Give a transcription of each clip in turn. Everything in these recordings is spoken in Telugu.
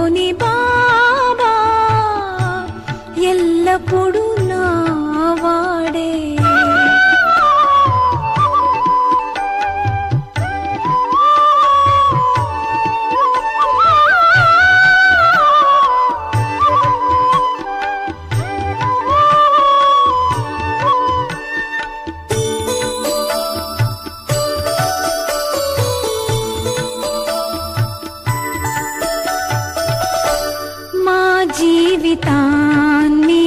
మదిలోని బాబా ఎల్లప్పుడూ నా వాడే. జీవితాన్ని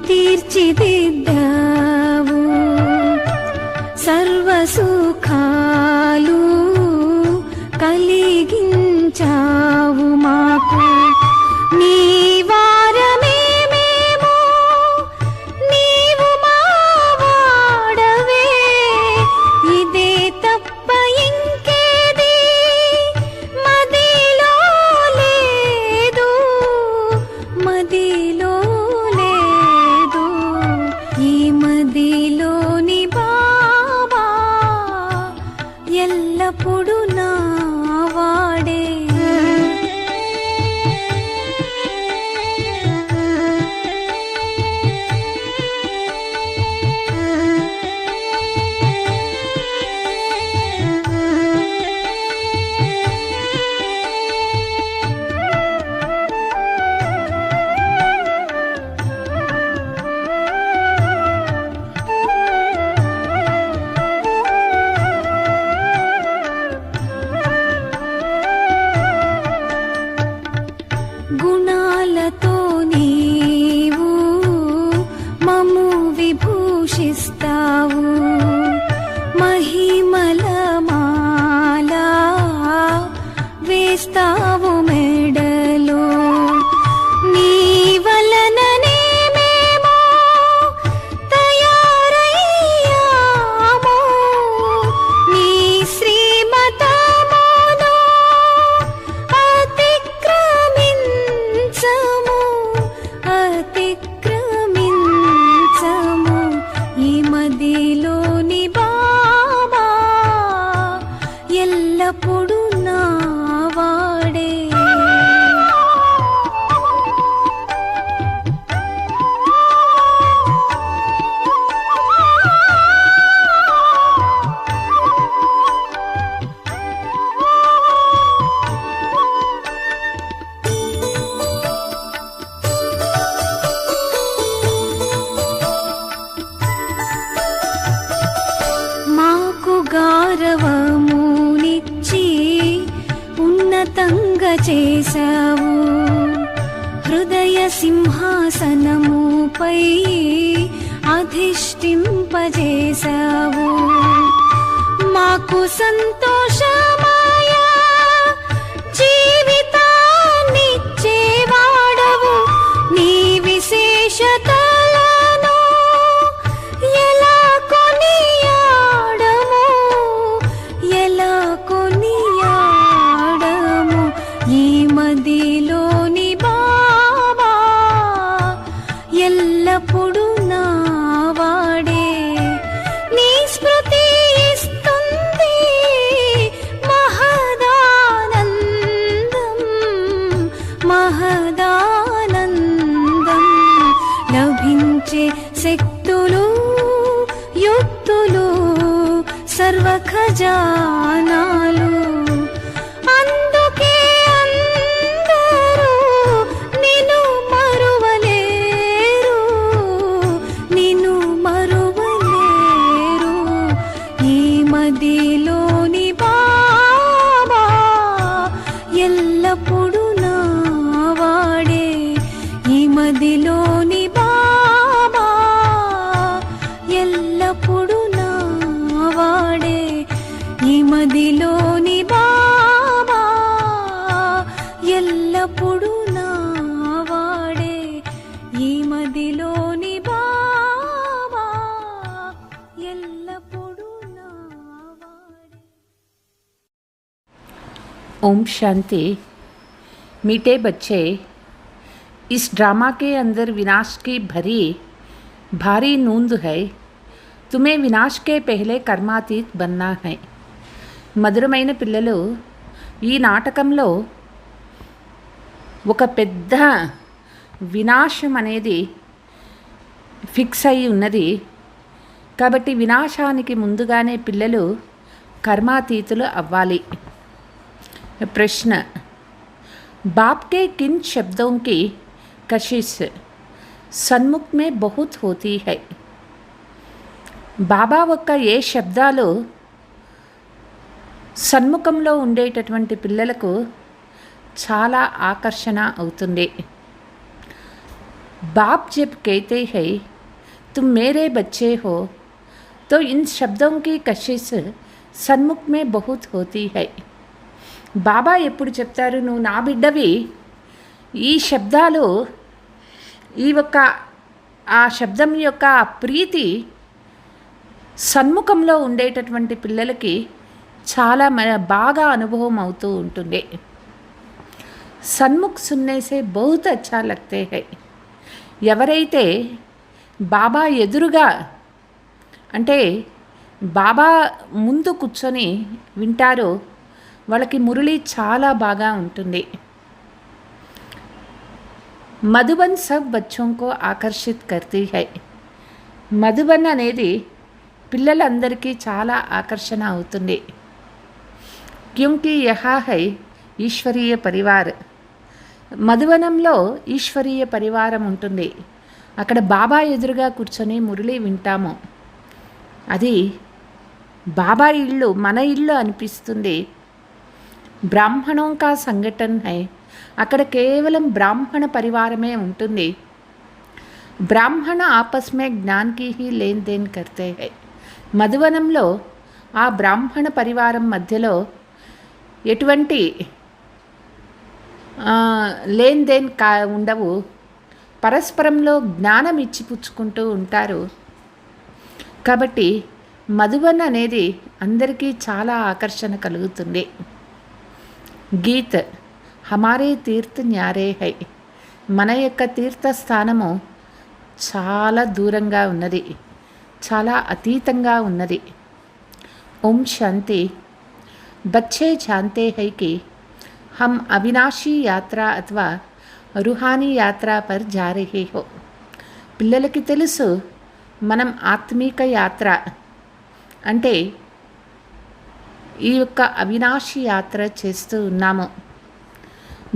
తీర్చిదిద్దావు, సర్వసుఖాలు కలిగించావు మాకు. నీ వారమే మేము, నీవు మా వాడవే. ఇదే తప్ప ఇంకేది మదిలో లేదు, మదిలో లేదు. ఈ మదిలోని బాబా ఎల్లప్పుడూ నా వాడే. గుణాలతో నీవు మము విభూషిస్తావు, మహిమల మాల వేస్తావు మెడలో. నీ వలననే మేము తయారయ్యాము, నీ శ్రీమతమును అతిక్రమించము, అతిక్రమించము. ఈ మదిలోని బాబా ఎల్లప్పుడూ నా వాడే. మాకు గౌరవమునిచ్చి ఉన్నతంగా చేశావు, హృదయ సింహాసనముపై అధిష్ఠింపజేశావు. మాకు సంతోషమాయ జీవితాన్నిచ్చేవాడవు. నీ విశేషతలను ఎలా కొనియాడము, ఎలా కొనియాడము. ఈ మదిలోని బాబా ఎల్లప్పుడూ నా వాడే. నీ స్మృతి ఇస్తుంది మహదానందం, మహదానందం. లభించే శక్తులు యుక్తులు సర్వ ఖజానాలు. అందుకే అందరూ నిన్ను మరువలేరు, నిన్ను మరువలేరు. ఈ మదిలోని బాబా ఎల్లప్పుడూ నా వాడే. ఈ మదిలోని బాబా ఎల్లప్పుడూ నా వాడే. ఈ మదిలోని బాబా ఎల్లప్పుడూ నా వాడే. ఈ మదిలోని బాబా ఎల్లప్పుడూ నా వాడే. ओम शांति। मीठे बच्चे, इस ड्रामा के अंदर विनाश की भरी भारी नूंद है। तुम्हें विनाश के पहले कर्मातीत बनना है। మధురమైన పిల్లలు, ఈ నాటకంలో ఒక పెద్ద వినాశం అనేది ఫిక్స్ అయి ఉన్నది. కాబట్టి వినాశానికి ముందుగానే పిల్లలు కర్మాతీతులు అవ్వాలి. ప్రశ్న, बाप के किन शब्दों की कशिश सन्मुख में बहुत होती है? బాబా యొక్క ఏ శబ్దాలు సన్ముఖంలో ఉండేటటువంటి పిల్లలకు చాలా ఆకర్షణ అవుతుంది. बाप जब कहते हैं तुम मेरे बच्चे हो तो इन शब्दों की कशिश सन्मुख में बहुत होती है. బాబా ఎప్పుడు చెప్తారు నువ్వు నా బిడ్డవి, ఈ శబ్దాలు ఆ శబ్దం యొక్క ప్రీతి సన్ముఖంలో ఉండేటటువంటి పిల్లలకి చాలా బాగా అనుభవం అవుతూ ఉంటుంది. సన్ముఖ్ సున్నే సే బహుత్ అచ్చా లగ్తే హై. ఎవరైతే బాబా ఎదురుగా అంటే బాబా ముందు కూర్చొని వింటారో వాళ్ళకి మురళి చాలా బాగా ఉంటుంది. మధుబన్ సబ్ బచ్చోं को ఆకర్షిత్ करती है. మధుబన్ అనేది పిల్లలందరికీ చాలా ఆకర్షణ అవుతుంది. క్యూంకి యహా హై ఈశ్వరీయ పరివార్. మధువనంలో ఈశ్వరీయ పరివారం ఉంటుంది. అక్కడ బాబా ఎదురుగా కూర్చొని మురళి వింటాము. అది బాబా ఇల్లు, మన ఇల్లు అనిపిస్తుంది. బ్రాహ్మణోं का संगठन है. అక్కడ కేవలం బ్రాహ్మణ పరివారమే ఉంటుంది. బ్రాహ్మణ ఆపస్ మే జ్ఞాన్ की ही लेन देन करते हैं. మధువనంలో ఆ బ్రాహ్మణ పరివారం మధ్యలో ఎటువంటి లేన్ దేన్ ఉండవు. పరస్పరంలో జ్ఞానం ఇచ్చిపుచ్చుకుంటూ ఉంటారు. కాబట్టి మధువన్ అనేది అందరికీ చాలా ఆకర్షణ కలుగుతుంది. గీత్ హమారే తీర్థ న్యారే హై. మన యొక్క తీర్థస్థానము చాలా దూరంగా ఉన్నది, చాలా అతీతంగా ఉన్నది. ఓం శాంతి. బచ్చే జాన్తే హై కి హమ్ అవినాశీ యాత్ర అథవా రూహానీ యాత్ర పర్ జా రహే హో. పిల్లలకి తెలుసు మనం ఆత్మీక యాత్ర అంటే ఈ యొక్క అవినాశి యాత్ర చేస్తూ ఉన్నాము.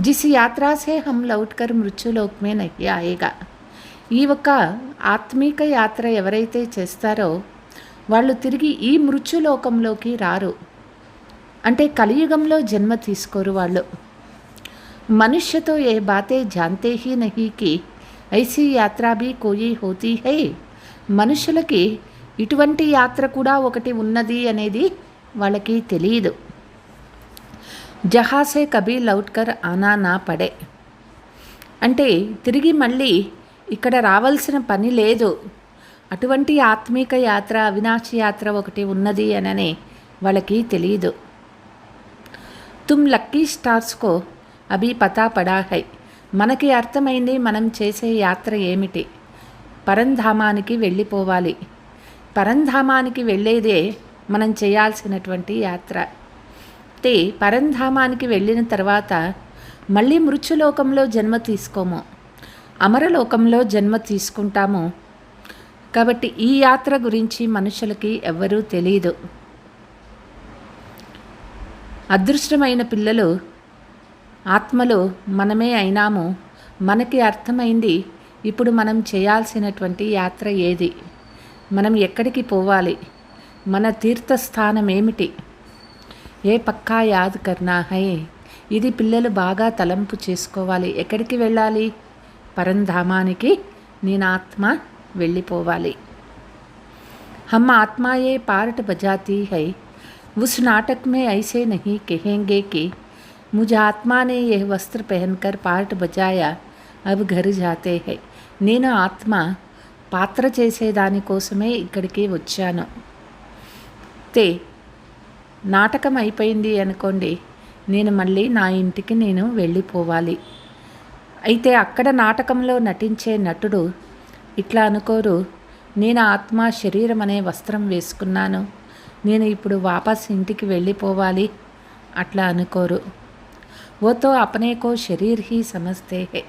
జిస్ యాత్రా సే హమ్ లౌట్ కర్ మృత్యులోక్ మే నహీ ఆయేగా. ఈ యొక్క ఆత్మీక యాత్ర ఎవరైతే చేస్తారో వాళ్ళు తిరిగి ఈ మృత్యులోకంలోకి రారు. అంటే కలియుగంలో జన్మ తీసుకోరు వాళ్ళు. మనుష్యతో ఏ బాతే జాన్తే హీ నహీ కి ఐసీ యాత్రా భీ కోయి హోతీ హై. మనుషులకి ఇటువంటి యాత్ర కూడా ఒకటి ఉన్నది అనేది వాళ్ళకి తెలియదు. జహాసే కభీ లౌట్కర్ ఆనా నా పడే. అంటే తిరిగి మళ్ళీ ఇక్కడ రావాల్సిన పని లేదు. అటువంటి ఆత్మీక యాత్ర, అవినాశి యాత్ర ఒకటి ఉన్నది అననే వాళ్ళకి తెలియదు. తుమ్ లక్కీ స్టార్స్కో అభి పతా పడా హై. మనకి అర్థమైంది మనం చేసే యాత్ర ఏమిటి. పరంధామానికి వెళ్ళిపోవాలి. పరంధామానికి వెళ్ళేదే మనం చేయాల్సినటువంటి యాత్ర. అంటే పరంధామానికి వెళ్ళిన తర్వాత మళ్ళీ మృత్యులోకంలో జన్మ తీసుకోము, అమరలోకంలో జన్మ తీసుకుంటాము. కాబట్టి ఈ యాత్ర గురించి మనుషులకి ఎవ్వరూ తెలియదు. అదృష్టమైన పిల్లలు ఆత్మలు మనమే అయినాము. మనకి అర్థమైంది ఇప్పుడు మనం చేయాల్సినటువంటి యాత్ర ఏది, మనం ఎక్కడికి పోవాలి, మన తీర్థస్థానం ఏమిటి. ఏ పక్కా యాద్ కర్నా హై. ఇది పిల్లలు బాగా తలంపు చేసుకోవాలి. ఎక్కడికి వెళ్ళాలి? పరంధామానికి నేను ఆత్మ వెళ్ళిపోవాలి. हम आत्मा ये पार्ट बजाती है. उस नाटक में ऐसे नहीं कहेंगे कि मुझे आत्मा ने यह वस्त्र पहनकर पार्ट बजाया अब घर जाते हैं. నేను ఆత్మ పాత్ర చేసేదానికోసమే ఇక్కడికి వచ్చాను. తే నాటకం అయిపోయింది అనుకోండి, నేను మళ్ళీ నా ఇంటికి నేను వెళ్ళిపోవాలి. అయితే అక్కడ నాటకంలో నటించే నటుడు ఇట్లా అనుకోరు, నేను ఆత్మ శరీరం అనే వస్త్రం వేసుకున్నాను, నేను ఇప్పుడు వాపస్ ఇంటికి వెళ్ళిపోవాలి, అట్లా అనుకోరు. वो तो अपने को शरीर ही समझते हैं.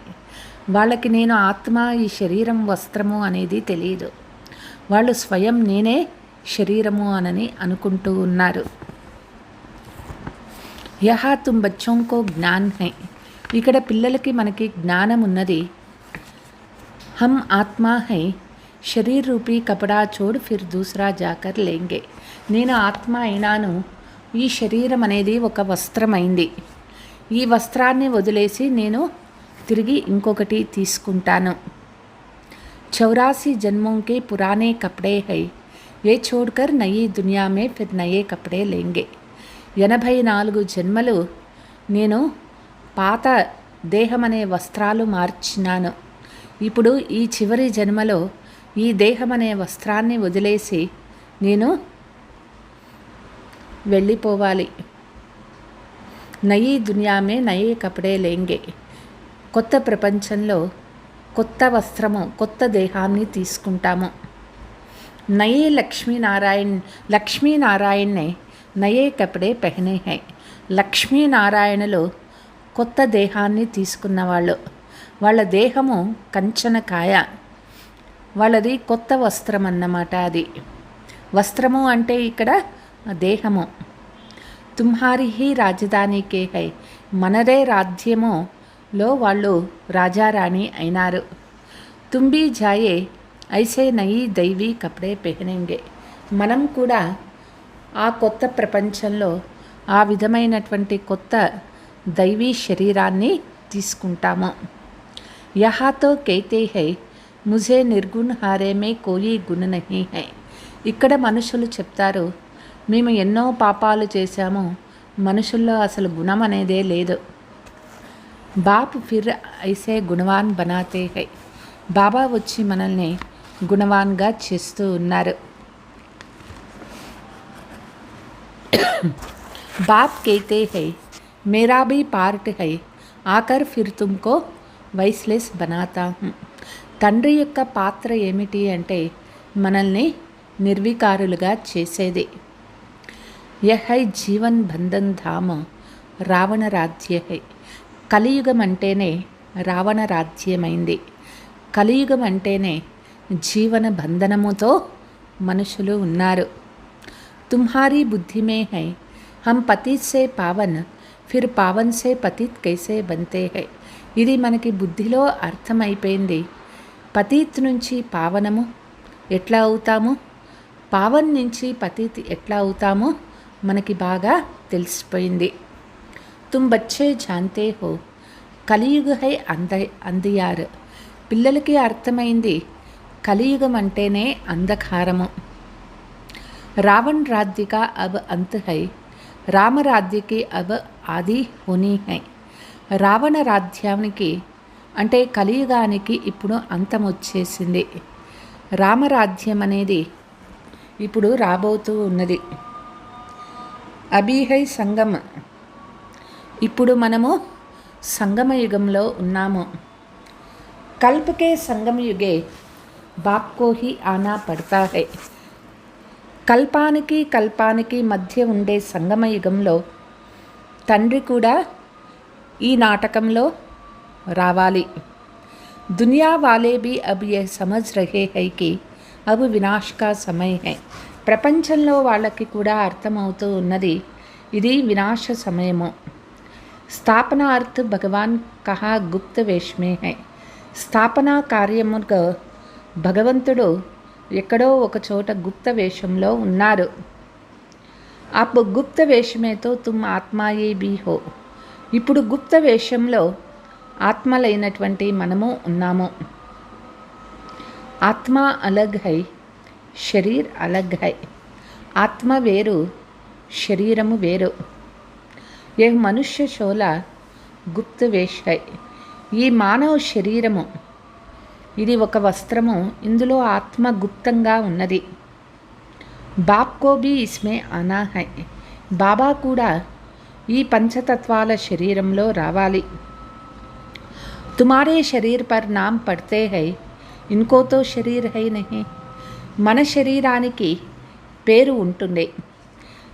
వాళ్ళకి నేను ఆత్మ, ఈ శరీరం వస్త్రము అనేది తెలియదు. వాళ్ళు స్వయం నేనే శరీరము అనని అనుకుంటూ ఉన్నారు. యహా తుమ్ బచ్చోం కో జ్ఞాన్ హై. ఇక్కడ పిల్లలకి మనకి జ్ఞానం ఉన్నది. హమ్ ఆత్మా హై, శరీర్ రూపీ కపడా చోడ్ ఫిర్ దూసరా జాకర్ లేంగే. నేను ఆత్మ అయినాను, ఈ శరీరం అనేది ఒక వస్త్రమైంది. ఈ వస్త్రాన్ని వదిలేసి నేను తిరిగి ఇంకొకటి తీసుకుంటాను. 84 जन्मों के पुराने कपड़े है, ये छोड़कर नई दुनिया में फिर नए कपड़े लेंगे. 84 జన్మలు నేను పాత దేహం అనే వస్త్రాలు మార్చినాను. ఇప్పుడు ఈ చివరి జన్మలో ఈ దేహం అనే వస్త్రాన్ని వదిలేసి నేను వెళ్ళిపోవాలి. నయీ దునియా మే నయే కపడే లేంగే. కొత్త ప్రపంచంలో కొత్త వస్త్రము, కొత్త దేహాన్ని తీసుకుంటాము. నయే లక్ష్మీనారాయణ్నే నయే కపడే పెహనే హై. లక్ష్మీనారాయణలు కొత్త దేహాన్ని తీసుకున్నవాళ్ళు. వాళ్ళ దేహము కంచనకాయ, వాళ్ళది కొత్త వస్త్రం అన్నమాట. అది వస్త్రము అంటే ఇక్కడ దేహము. తుమ్హారి హీ రాజధానికే హై, మనదే రాజ్యములో వాళ్ళు రాజారాణి అయినారు. తుంబీ జాయే ఐసే నయీ దైవీ కపడే పెహనేంగే. మనం కూడా ఆ కొత్త ప్రపంచంలో ఆ విధమైనటువంటి కొత్త దైవీ శరీరాన్ని తీసుకుంటాము. యహాతో కైతే హై ముझे నిర్గుణ హారే మే కోయి గుణ నహీ హై. ఇక్కడ మనుషులు చెప్తారు, మేము ఎన్నో పాపాలు చేశాము, మనుషుల్లో అసలు గుణం అనేదే లేదు. బాప్ ఫిర్ ఐసే గుణవాన్ బనాతే హై. బాబా వచ్చి మనల్ని గుణవాన్గా చేస్తూ ఉన్నారు. బాప్ కైతే హై మేరా భీ పార్ట్ హై, ఆకర్ ఫిర్ తుమ్కో వైస్లెస్ బనాతా హూం. తండ్రి యొక్క పాత్ర ఏమిటి అంటే మనల్ని నిర్వికారులుగా చేసేది. యహై జీవన్ బంధన్ ధామ రావణ రాజ్య హై. కలియుగం అంటేనే రావణ రాజ్యమైంది. కలియుగం అంటేనే జీవన బంధనముతో మనుషులు ఉన్నారు. తుమ్హారీ బుద్ధి మే హై హమ్ పతిత్ సే పావన్ ఫిర్ పావన్ సే పతిత్ కైసే బంతే హై. ఇది మనకి బుద్ధిలో అర్థమైపోయింది. పతిత్ నుంచి పావనము ఎట్లా అవుతాము, పావన్ నుంచి పతిత్ ఎట్లా అవుతామో మనకి బాగా తెలిసిపోయింది. తుమ్ బచ్చే జాంతే హో కలియుగ హై అంధియార్. పిల్లలకి అర్థమైంది కలియుగం అంటేనే అంధకారము. రావణ్ రాజ్య కా అబ్ అంత్ హై, రామరాజ్యకి అబ్ ఆది హోనీ హై. రావణ రాజ్యానికి అంటే కలియుగానికి ఇప్పుడు అంతం వచ్చేసింది. రామరాజ్యం అనేది ఇప్పుడు రాబోతూ ఉన్నది. అబీహై సంగమ, ఇప్పుడు మనము సంగమయుగంలో ఉన్నాము. కల్పకే సంగమయుగే బాప్కో హీ ఆనా పడతా హై. కల్పానికి మధ్య ఉండే సంగమయుగంలో తండ్రి కూడా ఈ నాటకంలో రావాలి. దునియా వాలే భీ అబ్ యహ్ సమజ్ రహే హై కి అబ్ వినాశ్ కా సమయ్ హై. ప్రపంచంలో వాళ్ళకి కూడా అర్థమవుతూ ఉన్నది ఇది వినాశ సమయము. స్థాపన అర్థ భగవాన్ కహా గుప్త వేష్మే హై. స్థాపనా కార్యముగా భగవంతుడు ఎక్కడో ఒక చోట గుప్త వేషంలో ఉన్నారు. అప్ గుప్త వేషమేతో తుమ్ ఆత్మాయే భీ హో. ఇప్పుడు గుప్త వేషంలో ఆత్మలైనటువంటి మనము ఉన్నాము. ఆత్మ అలగ్ హై, శరీర్ అలగ్ హై. ఆత్మ వేరు, శరీరము వేరు. ఏ మనుష్య షోలా గుప్త వేష్ హై. ఈ మానవ శరీరము ఇది ఒక వస్త్రము, ఇందులో ఆత్మ గుప్తంగా ఉన్నది. బాప్కో భీ ఇస్మే ఆనా హై. బాబా కూడా ఈ పంచతత్వాల శరీరంలో రావాలి. తుమారే శరీర్ పర్ నామ్ పడితే హై, ఇన్కో తో శరీర్ హై నహీ. మన శరీరానికి పేరు ఉంటుంది,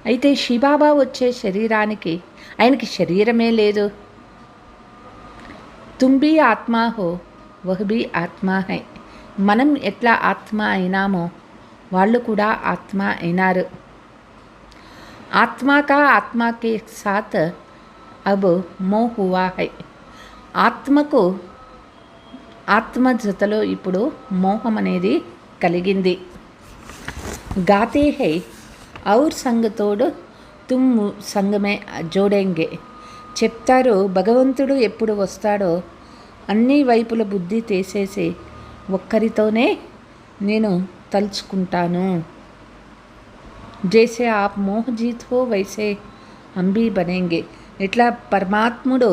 అయితే శివబాబా వచ్చే శరీరానికి ఆయనకి శరీరమే లేదు. तुम भी आत्मा हो वह भी ఆత్మ है మనం ఎట్లా ఆత్మ అయినామో వాళ్ళు కూడా ఆత్మ అయినారు. आत्मा का आत्मा के साथ अब मोह हुआ है. ఆత్మకు ఆత్మ జతలో ఇప్పుడు మోహం అనేది కలిగింది. गाते हैं और संग तोड़ तुम संग में जोड़ेंगे. చెప్తారు భగవంతుడు ఎప్పుడు వస్తాడో అన్ని వైపుల బుద్ధి తీసేసి ఒక్కరితోనే నేను తలుచుకుంటాను. జైసే ఆప్ మోహ జీత్ హో వైసే హమ్ భీ బనేంగే. ఎట్లా పరమాత్ముడు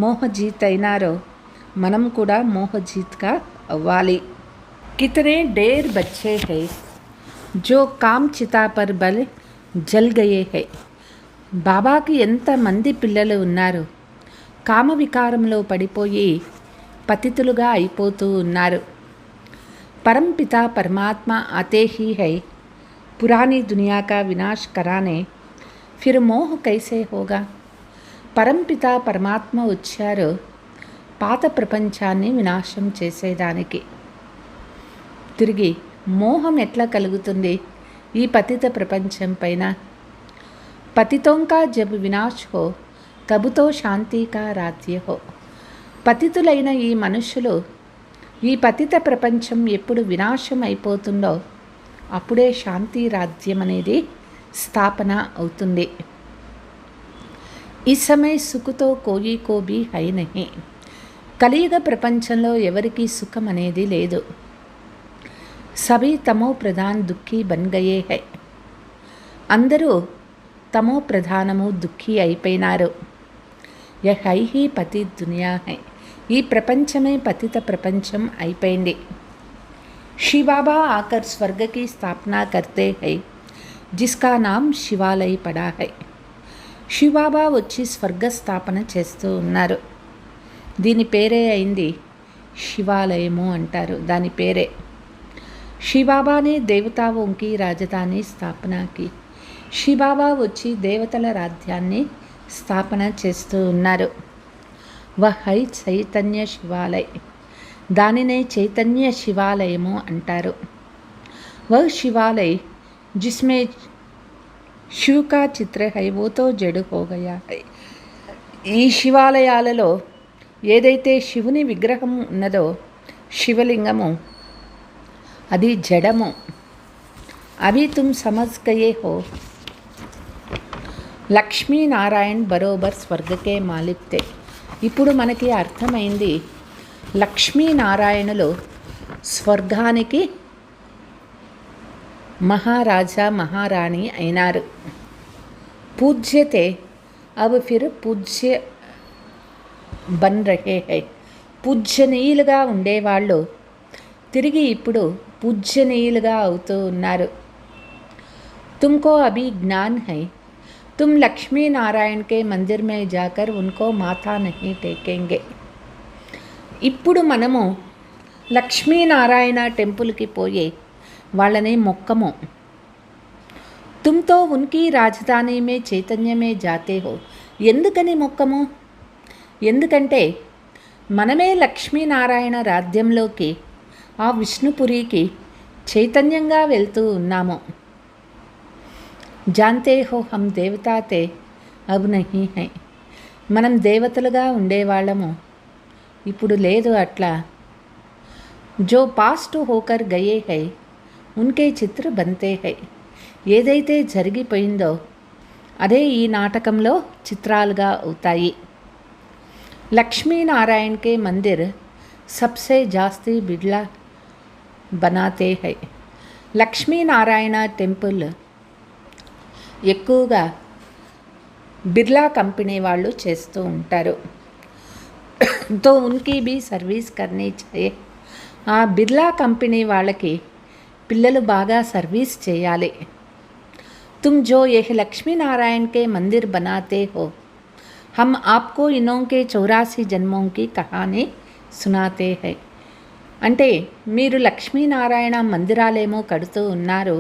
మోహ జీత్ అయినారో మనం కూడా మోహ జీత్గా అవ్వాలి. కితనే డేర్ బచ్చే హై जो काम चिता पर बल जल गए है. బాబాకి ఎంతమంది పిల్లలు ఉన్నారు కామ వికారంలో పడిపోయి పతితులుగా అయిపోతూ ఉన్నారు. परमपिता परमात्मा आते ही है पुरानी दुनिया का विनाश कराने फिर मोह कैसे होगा. परमपिता परमात्మ వచ్చారు పాత ప్రపంచాన్ని వినాశం చేసేదానికి. తిరిగి మోహం ఎట్లా కలుగుతుంది ఈ పతిత ప్రపంచం పైన. పతితోं का जब विनाश हो तब तो शांति का राज्य हो. పతితులైన ఈ మనుషులు ఈ పతిత ప్రపంచం ఎప్పుడు వినాశం అయిపోతుందో అప్పుడే శాంతి రాజ్యం అనేది స్థాపన అవుతుంది. ఈ సమయ సుఖతో కోయి కో భీ హై నహీ. కలియుగ ప్రపంచంలో ఎవరికీ సుఖం అనేది లేదు. సభీ తమో ప్రధాన్ దుఃఖీ బన్ గయే హై. అందరూ తమో ప్రధానము దుఃఖీ అయిపోయినారు. యహ్ హై హీ పతి దునియా హై. ఈ ప్రపంచమే పతిత ప్రపంచం అయిపోయింది. शिव बाबा आकर स्वर्ग की स्थापना करते हैं जिसका नाम శివాలయ పడా है. శివ బాబా వచ్చి స్వర్గ స్థాపన చేస్తూ ఉన్నారు. దీని పేరే అయింది శివాలయము అంటారు. దాని పేరే శివ బాబా ने देवताओं की राजधानी स्थापना की. శివ బాబా వచ్చి దేవతల రాజ్యాన్ని స్థాపన చేస్తూ ఉన్నారు. వహ్ హై చైతన్య శివాలయ. దానినే చైతన్య శివాలయము అంటారు. వహ్ శివాలయ జిస్మే శివ కా చిత్ర హై వో తో జడ్ హో గయా హై. ఈ శివాలయాలలో ఏదైతే శివుని విగ్రహం ఉన్నదో శివలింగము అది జడము. అవి తుమ్ సమజ్ గయే హో లక్ష్మీనారాయణ్ బరోబర్ స్వర్గకే మాలిక్ తే. ఇప్పుడు మనకి అర్థమైంది లక్ష్మీనారాయణులు స్వర్గానికి మహారాజా మహారాణి అయినారు. పూజ్యతే అబ్ ఫిర్ పూజ్య బన్ రహే హై. పూజ్యనీయులుగా ఉండేవాళ్ళు తిరిగి ఇప్పుడు పూజ్యనీయులుగా అవుతూ ఉన్నారు. తుమ్కో అభి జ్ఞాన్ హై तुम लक्ष्मी नारायण के मंदिर में जाकर उनको माथा नहीं टेकेंगे. ఇప్పుడు మనము లక్ష్మీనారాయణ టెంపుల్కి పోయి వాళ్ళని మొక్కము. తుమ్తో ఉన్కీ రాజధాని మే చైతన్య మే జాతే హో. ఎందుకని మొక్కము? ఎందుకంటే మనమే లక్ష్మీనారాయణ రాజ్యంలోకి ఆ విష్ణుపురికి చైతన్యంగా వెళ్తూ ఉన్నాము. జాన్తే హో హమ్ దేవతా తే అబ్ నహీ హై. మనం దేవతలుగా ఉండేవాళ్ళము ఇప్పుడు లేదు అట్లా. జో పాస్ట్ హోకర్ గయే హై ఉన్కే చిత్ర బంతే హై. ఏదైతే జరిగిపోయిందో అదే ఈ నాటకంలో చిత్రాలుగా అవుతాయి. లక్ష్మీనారాయణ కే మందిర్ సబ్సే జాస్తి బిడ్లా బనాతే హై. లక్ష్మీనారాయణ టెంపుల్ ఎక్కువగా బిర్లా కంపెనీ వాళ్ళు చేస్తూ ఉంటారు. తో ఉన్కి భీ సర్వీస్ కర్నీ చాయే. ఆ బిర్లా కంపెనీ వాళ్ళకి పిల్లలు బాగా సర్వీస్ చేయాలి. तुम जो यह लक्ष्मी नारायण के मंदिर बनाते हो हम आपको इनों के 84 जन्मों की कहानी सुनाते हैं. అంటే మీరు లక్ష్మీనారాయణ మందిరాలేమో కడుతూ ఉన్నారు.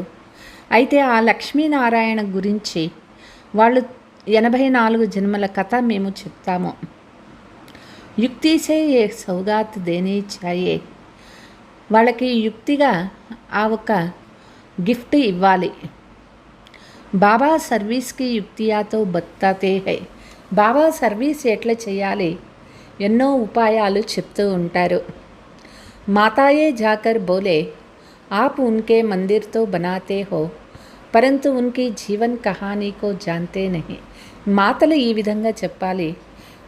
అయితే ఆ లక్ష్మీనారాయణ గురించి వాళ్ళు 84 జన్మల కథ మేము చెప్తాము. యుక్తి సే ఏ సౌగాత్ దేనీ చాయే. వాళ్ళకి యుక్తిగా ఆ ఒక గిఫ్ట్ ఇవ్వాలి. బాబా సర్వీస్కి యుక్తియాతో బతాతే హై. బాబా సర్వీస్ ఎట్లా చేయాలి ఎన్నో ఉపాయాలు చెప్తూ ఉంటారు. మాతాయే జాకర్ బోలే, आप उनके मंदिर तो बनाते हो परंतु उनकी జీవన్ కహానీ కో జాన్తే నహీ. మాతలు ఈ విధంగా చెప్పాలి,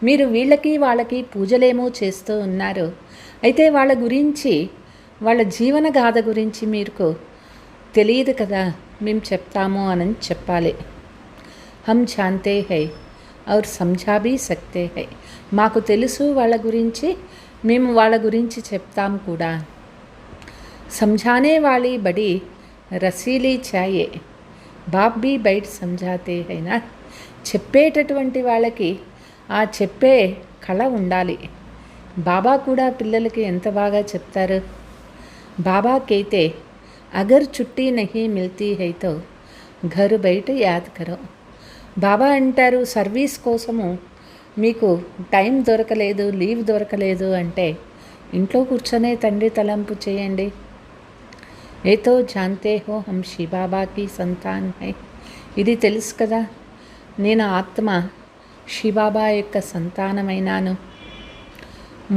మీరు వీళ్ళకి వాళ్ళకి పూజలేమో చేస్తూ ఉన్నారు, అయితే వాళ్ళ గురించి వాళ్ళ జీవన గాథ గురించి మీకు తెలియదు కదా, మేము చెప్తాము అని చెప్పాలి. హమ్ జాన్తే హై ఔర్ సమఝా భీ సక్తే హై. మాకు తెలుసు వాళ్ళ గురించి, మేము వాళ్ళ గురించి చెప్తాం కూడా. समझाने वाली बड़ी रसीली चाहिए. బాప్ भी బయట समझाते है ना. చెప్పేటటువంటి వాళ్ళకి ఆ చెప్పే కళ ఉండాలి. బాబా కూడా పిల్లలకి ఎంత బాగా చెప్తారు. బాబా కైతే అగర్ చుట్టి నహీ మిల్తీ హై తో ఘర్ బయట యాద్ కరో. బాబా అంటారు, సర్వీస్ కోసము మీకు టైం దొరకలేదు, లీవ్ దొరకలేదు అంటే ఇంట్లో కూర్చొనే తండ్రి తలంపు చేయండి. ఏ తో జాన్తే హో హమ్ శివబాబాకి సంతాన్ హై. ఇది తెలుసు కదా, నేను ఆత్మ శివబాబా యొక్క సంతానమైనాను.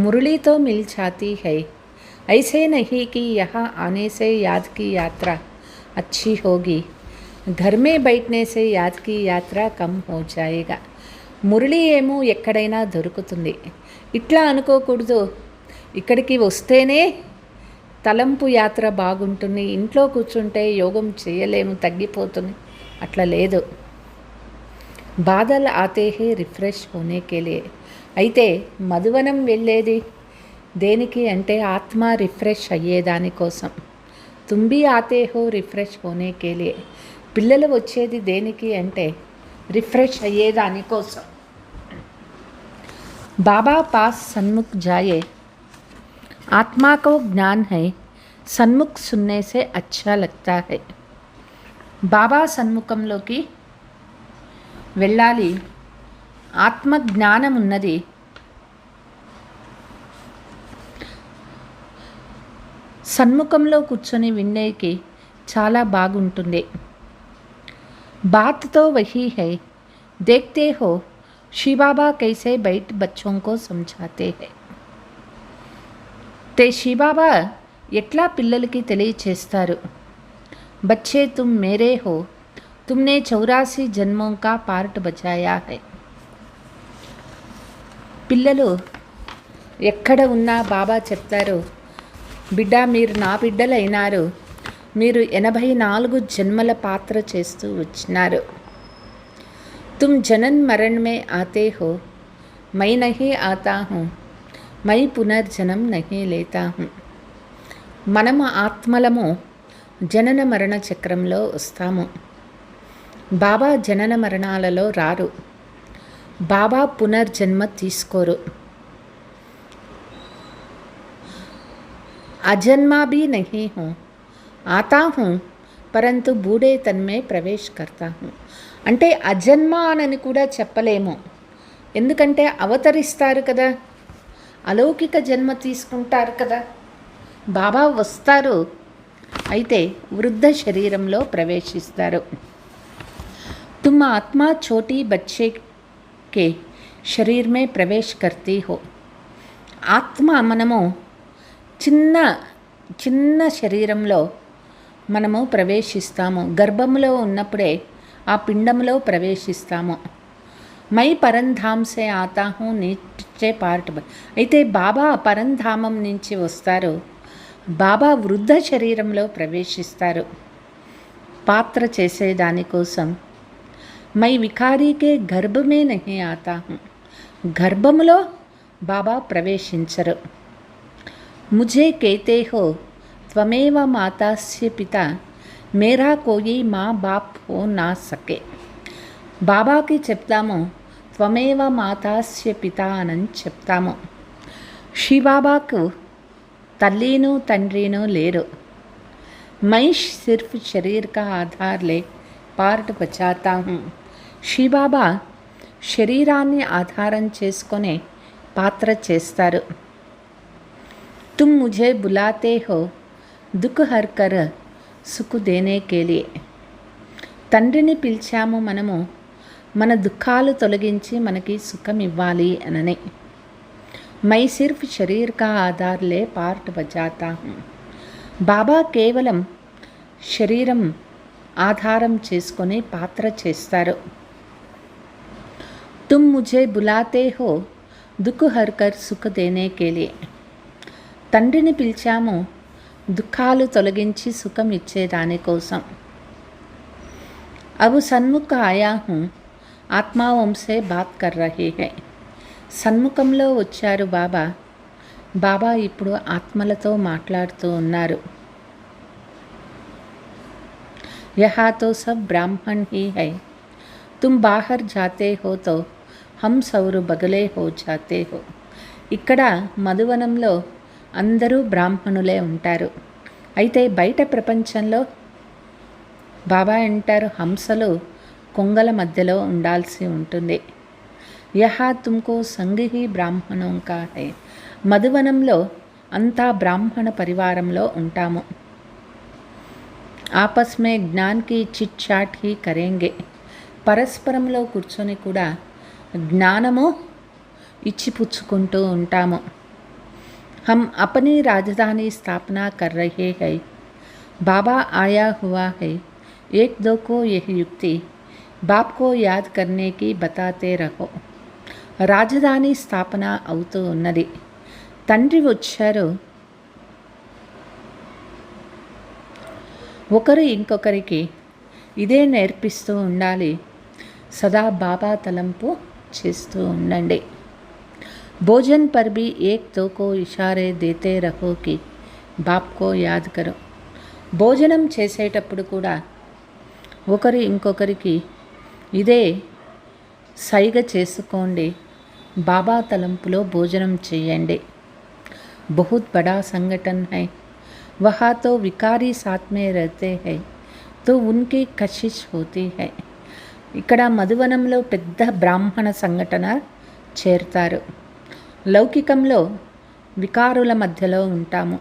మురళీతో మిల్ జాతీ హై. ఐసే నహీ కి యహా ఆనే సే యాద్ కి యాత్ర అచ్చి హోగి, ఘర్ మే బైఠనే సే యాద్ కి యాత్ర కమ్ హో జాయేగా. మురళి ఏమో ఎక్కడైనా దొరుకుతుంది. ఇట్లా అనుకోకూడదు, ఇక్కడికి వస్తేనే తలంపు యాత్ర బాగుంటుంది, ఇంట్లో కూర్చుంటే యోగం చేయలేము, తగ్గిపోతుంది. అట్లా లేదు. బాధలు ఆతే హే రిఫ్రెష్ హోనే కే లియే. అయితే మధువనం వెళ్ళేది దేనికి అంటే ఆత్మ రిఫ్రెష్ అయ్యేదానికోసం. తుంబి ఆతే హో రిఫ్రెష్ హోనే కే లియే. పిల్లలు వచ్చేది దేనికి అంటే రిఫ్రెష్ అయ్యేదానికోసం. బాబా పాస్ సన్ముఖ్ జాయే. आत्मा को ज्ञान है, సన్ముఖ్ సున్నే సే అచ్చా లగ్తా హై. బాబా సన్ముఖంలోకి వెళ్ళాలి, ఆత్మజ్ఞానం ఉన్నది. సన్ముఖంలో కూర్చొని వినేకి చాలా బాగుంటుంది. బాత్ తో వహీ హై, దేఖ్తే హో శివబాబా కైసే బయట బచ్చోం కో సమఝాతే హై. తే శివబాబా ఎట్లా పిల్లలకి తెలియచేస్తారు. బచ్చే తుమ్ మేరే హో, తుమ్నే 84 జన్మోం కా పార్ట్ బచాయా హై. పిల్లలు ఎక్కడ ఉన్నా బాబా చెప్తారు, బిడ్డ మీరు నా బిడ్డలైనారు, మీరు 84 జన్మల పాత్ర చేస్తూ వచ్చినారు. తుమ్ జనన్ మరణ్ మే ఆతే హో, my Nahi ఆతా who, my పునర్జనం Nahi లేతా who. మనము ఆత్మలము జనన మరణ చక్రంలో వస్తాము. బాబా జనన మరణాలలో రారు. బాబా పునర్జన్మ తీసుకోరు. అజన్మా భీ నహీ హూ, ఆతా హూ పరంతు బూఢే తన్మే ప్రవేశ్ కర్తా హూ. అంటే అజన్మ అని కూడా చెప్పలేము, ఎందుకంటే అవతరిస్తారు కదా, అలౌకిక జన్మ తీసుకుంటారు కదా. బాబా వస్తారు, అయితే వృద్ధ శరీరంలో ప్రవేశిస్తారు. तुम आत्मा छोटी बच्चे के शरीर में प्रवेश करती हो. ఆత్మ మనము చిన్న శరీరంలో మనము ప్రవేశిస్తాము. గర్భంలో ఉన్నప్పుడే ఆ పిండంలో ప్రవేశిస్తాము. మై పరంధామ్ సే ఆతా హూ నీచే పార్ట్. అయితే బాబా పరంధామం నుంచి వస్తారు. బాబా వృద్ధ శరీరంలో ప్రవేశిస్తారు పాత్ర చేసేదానికోసం. My వికారీకే గర్భమే Nahi ఆతా who. గర్భములో బాబా ప్రవేశించరు. ముఝే కేతే హో త్వమేవ మాతాస్య పిత, మేరా కోయి మా బాప్ హో నా సకే. బాబాకి చెప్తాము త్వమేవ మాతాస్య పిత అని చెప్తాము. శివబాబాకు తల్లిను తండ్రిను లేరు. మై సిర్ఫ్ శరీర్ కా ఆధార్ లే పార్ట్ బచాతా హూ. శివబాబా శరీరాన్ని ఆధారం చేసుకొని పాత్ర చేస్తారు. तुम मुझे बुलाते हो दुख हर कर सुख देने के लिए. తండ్రిని పిలిచాము మనము మన దుఃఖాలు తొలగించి మనకి సుఖం ఇవ్వాలి అనని. మై సిర్ఫ్ శరీర్ కా ఆధార్లే పార్ట్ బజాతా హూ. బాబా కేవలం శరీరం ఆధారం చేసుకొని పాత్ర చేస్తారు. తుమ్ ముఝే బులాతే హో దుఃఖ్ హర్ కర్ సుఖ్ దేనే కే లియే. తండ్రిని పిలిచాము దుఃఖాలు తొలగించి సుఖం ఇచ్చేదానికోసం. అబు సన్ముఖ ఆయా హూ ఆత్మావంసే బాత్ కర్ రహే హై. సన్ముఖంలో వచ్చారు బాబా. బాబా ఇప్పుడు ఆత్మలతో మాట్లాడుతూ ఉన్నారు. యహా తో సబ్ బ్రాహ్మణ్ హీ హై, తుమ్ బాహర్ జాతే హో తో హమ్ సౌరు బగలే హో జాతే హో. ఇక్కడ మధువనంలో అందరూ బ్రాహ్మణులే ఉంటారు. అయితే బయట ప్రపంచంలో బాబా అంటారు హంసలు కొంగల మధ్యలో ఉండాల్సి ఉంటుంది. యహా తుమ్కో సంగిహి బ్రాహ్మణం కా హై. మధువనంలో అంతా బ్రాహ్మణ పరివారంలో ఉంటాము. ఆపస్ మే జ్ఞాన్ కి చిట్ చాట్ హీ కరేంగే. పరస్పరంలో కూర్చొని కూడా జ్ఞానము ఇచ్చిపుచ్చుకుంటూ ఉంటాము. हम अपनी राजधानी स्थापना कर रहे हैं. बाबा आया हुआ है. एक दो को यह युक्ति बाप को याद करने की बताते रहो. రాజధాని స్థాపన అవుతూ ఉన్నది. తండ్రి వచ్చారు. ఒకరు ఇంకొకరికి ఇదే నేర్పిస్తూ ఉండాలి. సదా బాబా తలంపు చేస్తూ ఉండండి. भोजन पर भी एक दो को इशारे देते रहो कि बाप को याद करो. భోజనం చేసేటప్పుడు కూడా ఒకరు ఇంకొకరికి ఇదే సైగ చేసుకోండి, బాబా తలంపులో భోజనం చేయండి. बहुत बड़ा संगठन है, वहाँ तो विकारी साथ में रहते हैं तो उनकी कशिश होती है. ఇక్కడ మధువనంలో పెద్ద బ్రాహ్మణ సంఘటన చేరుతారు. లౌకికంలో వికారుల మధ్యలో ఉంటాము.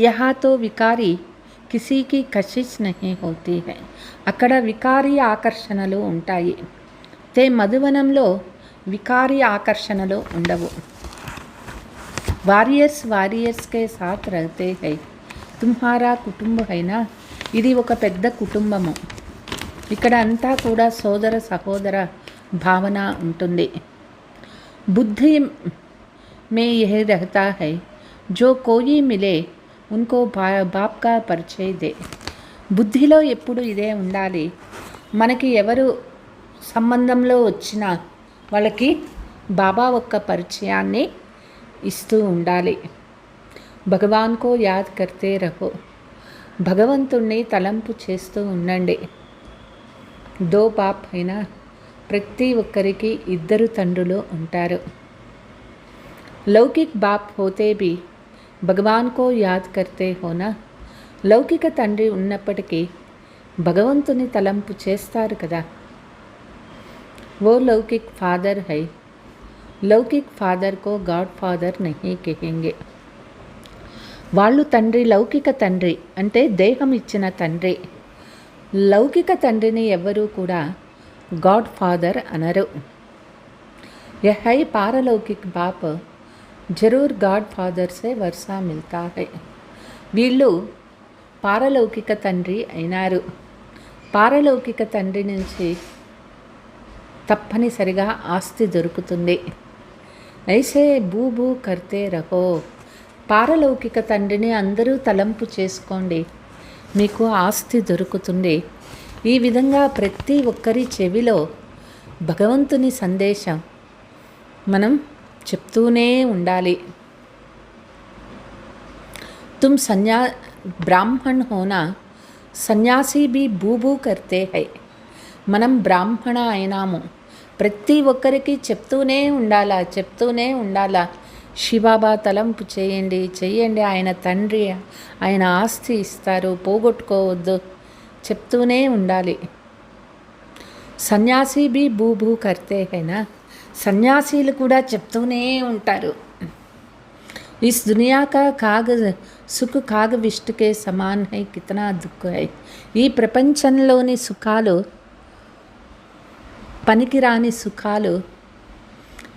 యహా తో వికారి కిసీకి కషిష్ నహీ హోతీ హై. అక్కడ వికారీ ఆకర్షణలు ఉంటాయి. తే మధువనంలో వికారీ ఆకర్షణలు ఉండవు. వారియర్స్ కే సాత్ రహతే హై. తుమ్హారా కుటుంబ హైనా. ఇది ఒక పెద్ద కుటుంబము. ఇక్కడ అంతా కూడా సోదర సహోదర భావన ఉంటుంది. बुद्धि में यह रहता है जो कोई मिले उनको बाप का परिचय दे. బుద్ధిలో ఎప్పుడు ఇదే ఉండాలి. మనకి ఎవరు సంబంధంలో వచ్చినా వాళ్ళకి బాబా ఒక్క పరిచయాన్ని ఇస్తూ ఉండాలి. భగవాన్ కో యాద్ కర్తే రహో. భగవంతుణ్ణి తలంపు చేస్తూ ఉండండి. దో బాప్ అయినా ప్రతి ఒక్కరికి ఇద్దరు తండ్రులు ఉంటారు. లౌకిక్ బాప్ హోతే భీ భగవాన్ కో యాద్ కర్తే హోనా. లౌకిక తండ్రి ఉన్నప్పటికీ భగవంతుని తలంపు చేస్తారు కదా. वो लौकिक फादर है. लौकिक फादर को गॉड फादर नहीं कहेंगे. వాళ్ళు తండ్రి లౌకిక తండ్రి అంటే దేహం ఇచ్చిన తండ్రి. లౌకిక తండ్రిని ఎవరూ కూడా गॉड फादर అనరు. यह है पारलौकिक बाप जरूर गॉड फादर से वर्षा मिलता है. వీళ్ళు పారలౌకిక తండ్రి అయినారు. పారలౌకిక తండ్రి నుంచి తప్పనిసరిగా ఆస్తి దొరుకుతుంది. ఐసే బూ కర్తే రహో. పారలౌకిక తండ్రిని అందరూ తలంపు చేసుకోండి, మీకు ఆస్తి దొరుకుతుంది. ఈ విధంగా ప్రతి ఒక్కరి చెవిలో భగవంతుని సందేశం మనం చెప్తూనే ఉండాలి. तुम బ్రాహ్మణ్ హోనా సన్యాసి బి బూ కర్తే హై. మనం బ్రాహ్మణ అయినాము, ప్రతి ఒక్కరికి చెప్తూనే ఉండాలా. శివబాబా తలంపు చేయండి, ఆయన తండ్రి, ఆయన ఆస్తి ఇస్తారు, పోగొట్టుకోవద్దు, చెప్తూనే ఉండాలి. సన్యాసి బి బూ కర్తే హైనా. సన్యాసీలు కూడా చెప్తూనే ఉంటారు, ఇస్ దునియా కా కాగజ్ సుఖ కాగ విష్టుకే సమాన్ హై కితనా దుఃఖ హై. ఈ ప్రపంచంలోని సుఖాలు పనికిరాని సుఖాలు,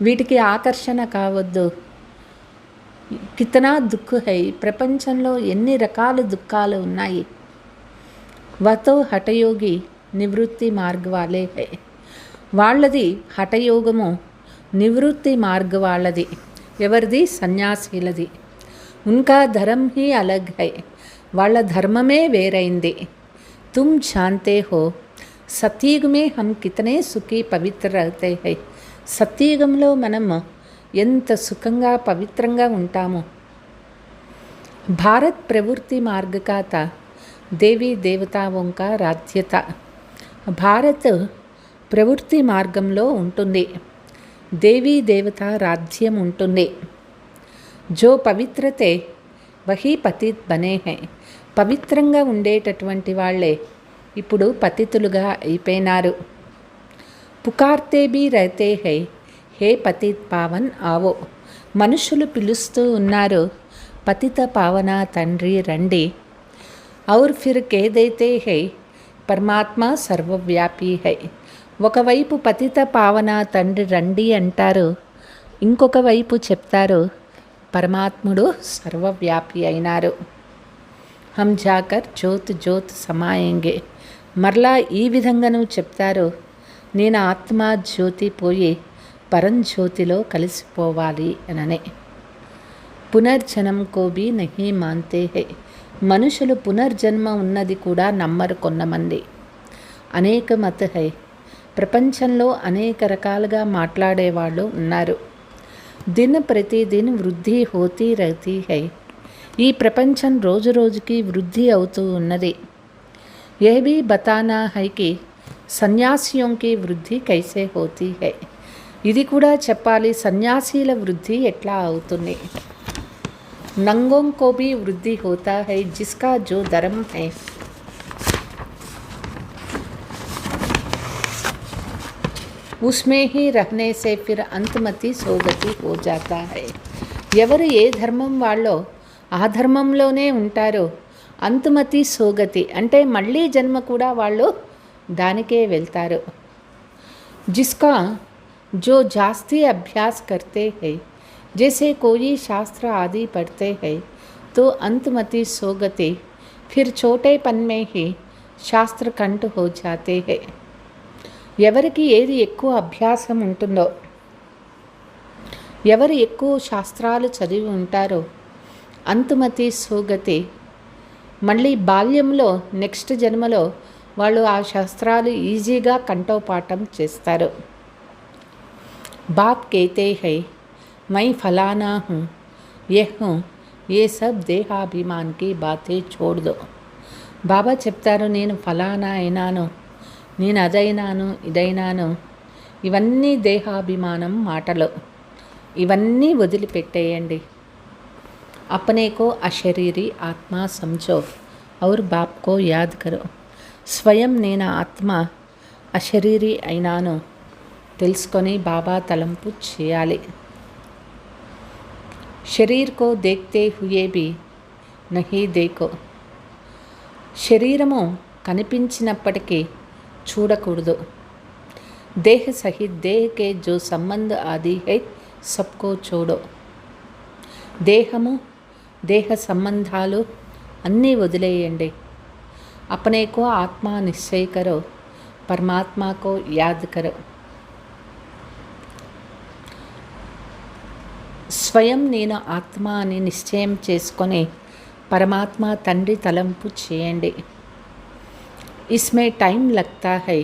వీటికి ఆకర్షణ కావద్దు. కితనా దుఃఖ హై, ప్రపంచంలో ఎన్ని రకాల దుఃఖాలు ఉన్నాయి. వతో హఠయోగి నివృత్తి మార్గ వాళ్ళే హై, వాళ్ళది హఠయోగము నివృత్తి మార్గ వాళ్ళది. ఎవరిది? సన్యాసీలది. ఉన్కా ధర్మ హీ అలగ్ హై, వాళ్ళ ధర్మమే వేరైంది. తుమ్ జాన్తే హో సత్యుగ్ మే హమ్ కితనే సుఖీ పవిత్ర రహతే హై, సత్యుగంలో మనం ఎంత సుఖంగా పవిత్రంగా ఉంటాము. భారత్ ప్రవృత్తి మార్గ కా తా దేవీ దేవతాओं का రాజ్యత. భారత్ ప్రవృత్తి మార్గంలో ఉంటుంది, దేవీ దేవత రాజ్యం ఉంటుంది. జో పవిత్రతే వహీ పతిత్ బనే హై, పవిత్రంగా ఉండేటటువంటి వాళ్ళే ఇప్పుడు పతితులుగా అయిపోయినారు. పుకార్తే భీ రహతే హై హే పతిత్ పావన్ ఆవో, మనుషులు పిలుస్తూ ఉన్నారు, పతిత పావన తండ్రి రండి. ఔర్ ఫిర్ కేదైతే హై పరమాత్మ సర్వవ్యాపీ హై, ఒకవైపు పతిత పావన తండ్రి రండి అంటారు, ఇంకొక వైపు చెప్తారు పరమాత్ముడు సర్వవ్యాపి అయినారు. హమ్ జాకర్ జ్యోత్ జ్యోత్ సమాయేంగే, మరలా ఈ విధంగాను చెప్తారు, నేను ఆత్మ జ్యోతి పోయి పరంజ్యోతిలో కలిసిపోవాలి అననే. పునర్జన్మ కో భీ నహీ మాన్తే హై, మనుషులు పునర్జన్మ ఉన్నది కూడా నమ్మరు కొంతమంది. అనేక మత హై, ప్రపంచంలో అనేక రకాలుగా మాట్లాడేవాళ్ళు ఉన్నారు. దిన ప్రతిదిన వృద్ధి హోతీ రహతీ హై, ఈ ప్రపంచం రోజు రోజుకి వృద్ధి అవుతూ ఉన్నది. యహ్ భీ బతానా హై కి సన్యాసియోంకి వృద్ధి కైసే హోతీ హై, ఇది కూడా చెప్పాలి సన్యాసీల వృద్ధి ఎట్లా అవుతుంది. नंगों को भी वृद्धि होता है जिसका जो धर्म है, उसमें ही रहने से फिर अंतमति सोगति हो जाता है. ఎవరు ఏ ధర్మం వాళ్ళో ఆ ధర్మంలోనే ఉంటారో అంతమతి సోగతి అంటే మళ్ళీ జన్మ కూడా వాళ్ళు దానికే వెళ్తారు. జిస్కా जो जास्ती अभ्यास करते हैं, जैसे कोई शास्त्र आदि पढ़ते हैं तो अंतमति सोगति, फिर छोटेपन में ही शास्त्र कंठ हो जाते हैं. ఎవరికి ఏది ఎక్కువ అభ్యాసం ఉంటుందో, ఎవరు ఎక్కువ శాస్త్రాలు చదివి ఉంటారో అంతమతి సోగతి, మళ్ళీ బాల్యంలో నెక్స్ట్ జన్మలో వాళ్ళు ఆ శాస్త్రాలు ఈజీగా కంఠోపాఠం చేస్తారు. बाप कहते हैं मैं फलाना हूँ, यह हूँ, ये सब देहाभिमान की बातें छोड़ दो. బాబా చెప్తారు, నేను ఫలానా అయినాను, నేను అదైనాను ఇదైనాను, ఇవన్నీ దేహాభిమానం మాటలు, ఇవన్నీ వదిలిపెట్టేయండి. अपने को अशरीरी आत्मा समझो और बाप को याद करो. స్వయం నేను ఆత్మ అశరీరి అయినాను తెలుసుకొని బాబా తలంపు చేయాలి. శరీర్ కో దేఖ్తే హుయే భీ నహీ దేఖో, శరీరము కనిపించినప్పటికీ చూడకూడదు. దేహ సహిత్ దేహ కే జో సంబంధ ఆది హై సబ్కో చూడో, దేహము దేహ సంబంధాలు అన్నీ వదిలేయండి. అపనే కో ఆత్మ నిశ్చయ కరో, పరమాత్మా కో యాద్ కరో. స్వయం నేను ఆత్మ అని నిశ్చయం చేసుకొని పరమాత్మ తండ్రి తలంపు చేయండి. ఇస్మే టైం లగ్తా హై,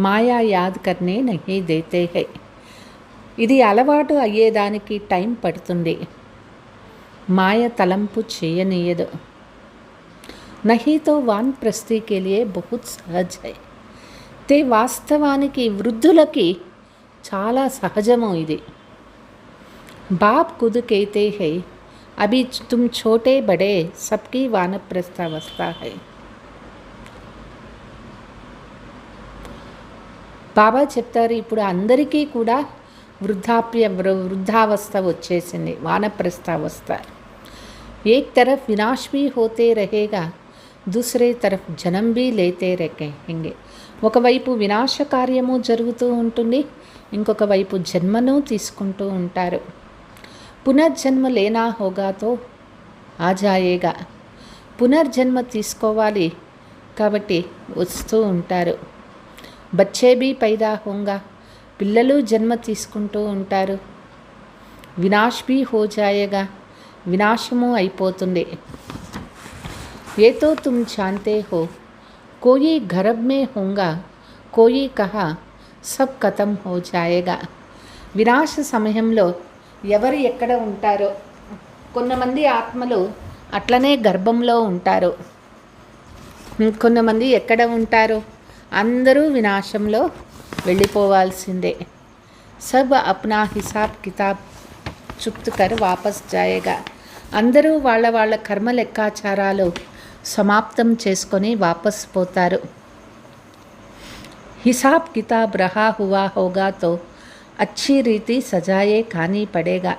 మాయా యాద్ కర్నే నహీ దేతే హై, ఇది అలవాటు అయ్యేదానికి టైం పడుతుంది, మాయ తలంపు చేయనీయదు. నహీ తో వానప్రస్థి కే లియే బహుత్ సహజ్ హై, తే వాస్తవానికి వృద్ధులకి చాలా సహజము ఇది. बाप खुद कहते हैं अभी तुम छोटे बड़े सबकी वानप्रस्थ अवस्था है. బాబా చెప్తారు, ఇప్పుడు అందరికీ కూడా వృద్ధావస్థ వచ్చేసింది, వానప్రస్థావస్థ. एक तरफ विनाश भी होते रहेगा, दूसरे तरफ జనం भी లేతే रहेंगे. ఒకవైపు వినాశ కార్యము జరుగుతూ ఉంటుంది, ఇంకొక వైపు జన్మను తీసుకుంటూ ఉంటారు. పునర్జన్మ లేనా హోగా తో ఆ జాయేగా. పునర్జన్మ తీసుకోవాలి కాబట్టి వస్తూ ఉంటారు. బచ్చే భీ పైదా హోంగా, పిల్లలు జన్మ తీసుకుంటూ ఉంటారు. వినాశ్ భీ హో జాయేగా, వినాశము అయిపోతుంది. ఏ తో తుమ్ జాన్తే హో, కోయి గర్భ్ మే హోంగా, కోయి కహా సబ్ ఖతం హో జాయేగా. వినాశ సమయంలో ఎవరు ఎక్కడ ఉంటారో, కొంతమంది ఆత్మలు అట్లనే గర్భంలో ఉంటారు. కొంతమంది ఎక్కడ ఉంటారు, అందరూ వినాశంలో వెళ్ళిపోవాల్సిందే. సబ్ అప్నా హిసాబ్ కితాబ్ చుప్త్ కర్ వాపస్ జాయేగా. అందరూ వాళ్ళ వాళ్ళ కర్మ లెక్కాచారాలు సమాప్తం చేసుకొని వాపస్ పోతారు. హిసాబ్ కితాబ్ రహా హువా హోగా తో అచ్చి రీతి సజాయే కానీ పడేగా.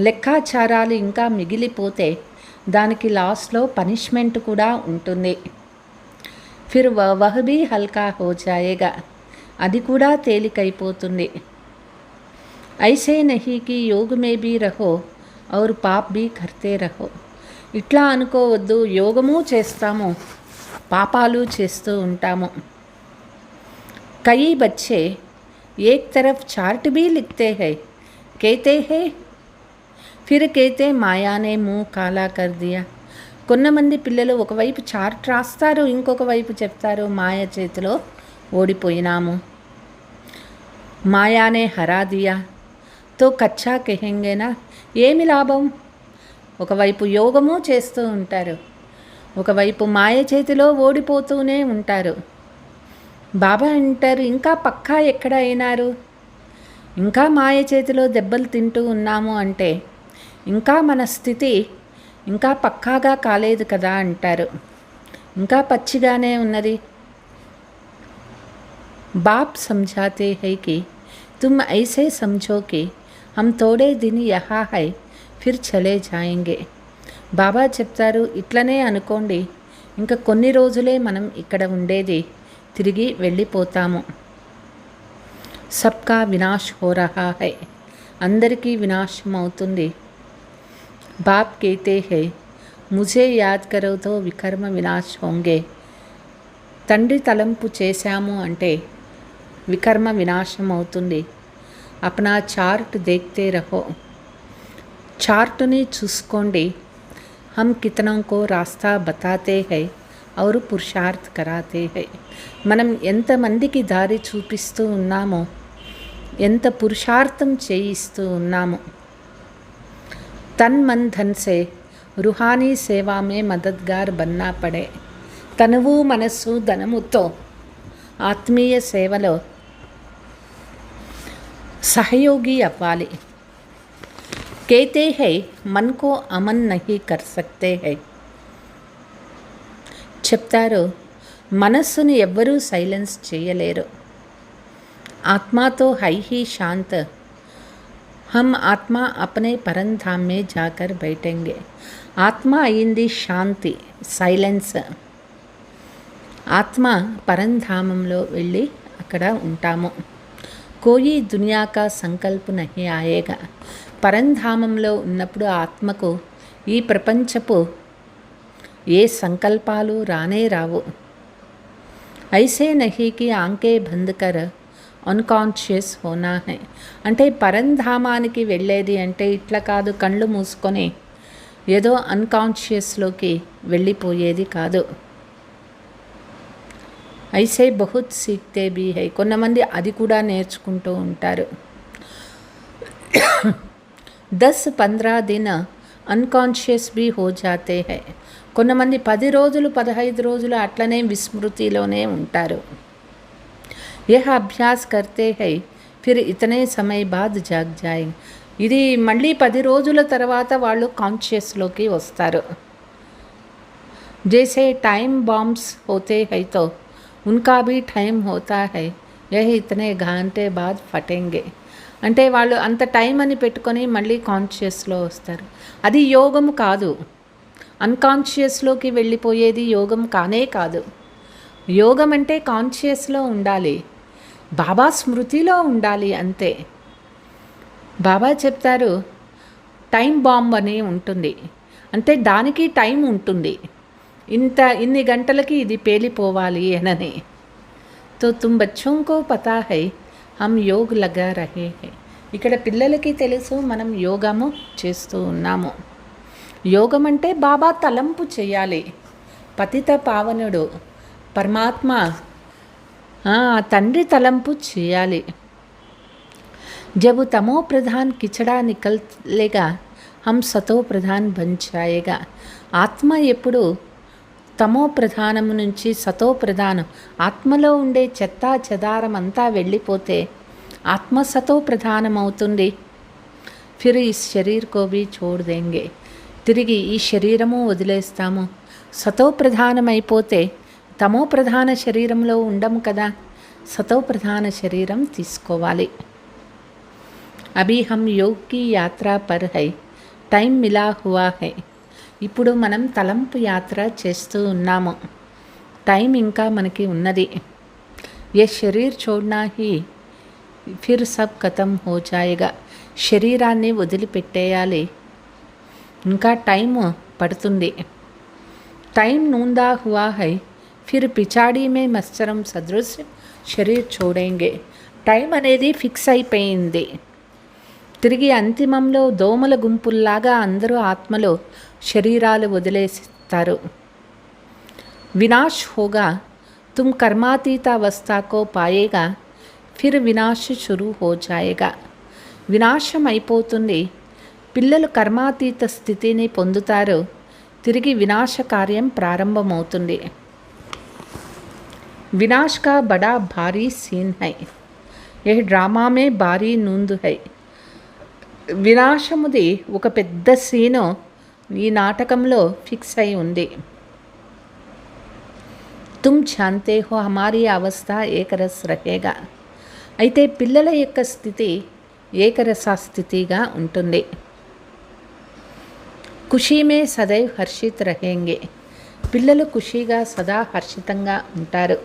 లెక్కాచారాలు ఇంకా మిగిలిపోతే దానికి లాస్ట్లో పనిష్మెంట్ కూడా ఉంటుంది. ఫిర్ వహ్ భీ హల్కా హో జాయేగా, అది కూడా తేలికైపోతుంది. ఐసే నహీ కి యోగ్ మే భీ రహో ఔర్ పాప్ భీ కర్తే రహో. ఇట్లా అనుకోవద్దు, యోగము చేస్తాము, పాపాలు చేస్తూ ఉంటాము. కई बच्चे एक तरफ चार्ट भी लिखते हैं, कहते हैं फिर कहते माया ने मुँह काला कर दिया. కొంతమంది పిల్లలు ఒకవైపు చార్ట్ రాస్తారు, ఇంకొక వైపు చెప్తారు మాయ చేతిలో ఓడిపోయినాము. మాయానే హరా దియా తో కచ్చా కహెంగేనా. ఏమి లాభం? ఒకవైపు యోగము చేస్తూ ఉంటారు, ఒకవైపు మాయ చేతిలో ఓడిపోతూనే ఉంటారు. బాబా అంటారు, ఇంకా పక్కా ఎక్కడ అయినారు? ఇంకా మాయ చేతిలో దెబ్బలు తింటూ ఉన్నాము అంటే ఇంకా మన స్థితి ఇంకా పక్కాగా కాలేదు కదా అంటారు. ఇంకా పచ్చిగానే ఉన్నది. బాప్ समझाते हैं कि तुम ऐसे समझो कि हम थोड़े दिन यहाँ है फिर चले जाएंगे. బాబా చెప్తారు, ఇట్లనే అనుకోండి, ఇంకా కొన్ని రోజులే మనం ఇక్కడ ఉండేది, తిరిగి వెళ్ళిపోతాము. సబ్కా వినాశ్ హో రహా హై, అందరికీ వినాశం అవుతుంది. బాప్ कहते हैं ముझे యాద్ కరో తో వికర్మ వినాశ్ హోంగే. తండ్రి తలంపు చేశాము అంటే వికర్మ వినాశం అవుతుంది. అప్నా చార్ట్ దేఖ్తే రహో, చార్టుని చూసుకోండి. హమ్ కితనో కో రాస్తా బతాతే హై ఔర్ పురుషార్థ్ కరాతే హై. మనం ఎంతమందికి దారి చూపిస్తూ ఉన్నామో, ఎంత పురుషార్థం చేయిస్తూ ఉన్నామో. తన్ మన్ ధన్ సే రుహానీ సేవా మే మదద్గార్ బన్నా పడే. తనువు మనస్సు ధనముతో ఆత్మీయ సేవలో సహయోగి అవ్వాలి. कहते हैं मन को अमन नहीं कर सकते हैं. చెప్తారు, మనస్సును ఎవ్వరూ సైలెన్స్ చేయలేరు. ఆత్మాతో హై హీ శాంత్, హమ్ ఆత్మ అప్నే పరంధామ్ మే జాకర్ బైఠెంగే. ఆత్మ అయింది శాంతి, సైలెన్స్. ఆత్మ పరంధామంలో వెళ్ళి అక్కడ ఉంటాము. కోయి దునియా కా సంకల్ప నహీ ఆయేగా. పరంధామంలో ఉన్నప్పుడు ఆత్మకు ఈ ప్రపంచపు ఏ సంకల్పాలు రానే రావు. ఐసే నహీకి ఆంకే బంద్ కర్ అన్కాన్షియస్ హోనా హై. అంటే పరంధామానికి వెళ్ళేది అంటే ఇట్లా కాదు, కళ్ళు మూసుకొని ఏదో అన్కాన్షియస్లోకి వెళ్ళిపోయేది కాదు. ఐసే బహుత్ సీక్తే భీ హై. కొంతమంది అది కూడా నేర్చుకుంటూ ఉంటారు. 10-15 दिन అన్కాన్షియస్ భీ హో జాతే హై. కొంతమంది 10 రోజులు 15 రోజులు అట్లనే విస్మృతిలోనే ఉంటారు. యహ అభ్యాస్ కర్తే హై ఫిర్ ఇతనే సమయ బాద్ జాగ్ జాయ్. ఇది మళ్ళీ 10 రోజుల తర్వాత వాళ్ళు కాన్షియస్లోకి వస్తారు. జైసే టైమ్ బాంబ్స్ హోతే హై తో ఉన్కా భీ టైమ్ హోతా హై, యహ ఇతనే घंटे बाद फटेंगे. అంటే వాళ్ళు అంత టైం అని పెట్టుకొని మళ్ళీ కాన్షియస్లో వస్తారు. అది యోగం కాదు. అన్కాన్షియస్లోకి వెళ్ళిపోయేది యోగం కానే కాదు. యోగం అంటే కాన్షియస్లో ఉండాలి, బాబా స్మృతిలో ఉండాలి అంతే. బాబా చెప్తారు టైం బాంబ్ అని ఉంటుంది, అంటే దానికి టైం ఉంటుంది, ఇన్ని గంటలకి ఇది పేలిపోవాలి అనని. తో తుమ్ బచ్చోं को पता है हम योग लगा रहे हैं. ఇక్కడ పిల్లలకి తెలుసు మనం యోగము చేస్తూ ఉన్నాము. యోగం అంటే బాబా తలంపు చేయాలి. పతిత పావనుడు పరమాత్మ తండ్రి తలంపు చేయాలి. జబ్ తమో ప్రధాన్ కిచడా నికలేగా హమ్ సతో ప్రధాన్ బన్ జాయేగా. ఆత్మ ఎప్పుడు తమో ప్రధానము నుంచి సతో ప్రధానం, ఆత్మలో ఉండే చెత్తా చెదారం అంతా వెళ్ళిపోతే ఆత్మ సతో ప్రధానం అవుతుంది. ఫిర్ ఈ శరీర్ కో భీ చోడ్ దేంగే. తిరిగి ఈ శరీరము వదిలేస్తాము. సతో ప్రధానమైపోతే తమో ప్రధాన శరీరంలో ఉండము కదా, సతో ప్రధాన శరీరం తీసుకోవాలి. అభి హమ్ యోగ్ కీ యాత్రా పర్ హై, టైం మిలా హువా హై. ఇప్పుడు మనం తలంపు యాత్ర చేస్తూ ఉన్నాము, టైం ఇంకా మనకి ఉన్నది. ఏ శరీర్ చోడ్నా హీ ఫిర్ సబ్ ఖతం హో జాయేగా. శరీరాన్ని వదిలిపెట్టేయాలి, ఇంకా టైం పడుతుంది. టైం నూందా హువా హై ఫిర్ పిచాడీ మే మత్సరం సదృశ్ శరీర్ చోడేంగే. టైం అనేది ఫిక్స్ అయిపోయింది. తిరిగి అంతిమంలో దోమల గుంపుల్లాగా అందరూ ఆత్మలో శరీరాలు వదిలేస్తారు. వినాశ్ హోగా తుమ్ కర్మాతీత అవస్థకో పాయేగా ఫిర్ వినాశ్ షురూ హో జాయేగా. వినాశం అయిపోతుంది, పిల్లలు కర్మాతీత స్థితిని పొందుతారు, తిరిగి వినాశ కార్యం ప్రారంభమవుతుంది. వినాశ్ కా బడా భారీ సీన్ హై, ఏ డ్రామా మే భారీ నూందు హై. వినాశముది ఒక పెద్ద సీను ఈ నాటకంలో ఫిక్స్ అయి ఉంది. తుమ్ జాన్తే హో హమారీ అవస్థ ఏకరస్ రహేగా. అయితే పిల్లల యొక్క స్థితి ఏకరస స్థితిగా ఉంటుంది. ఖుషీ మే సదైవ్ హర్షిత్ రహేంగే. పిల్లలు ఖుషీగా సదా హర్షితంగా ఉంటారు.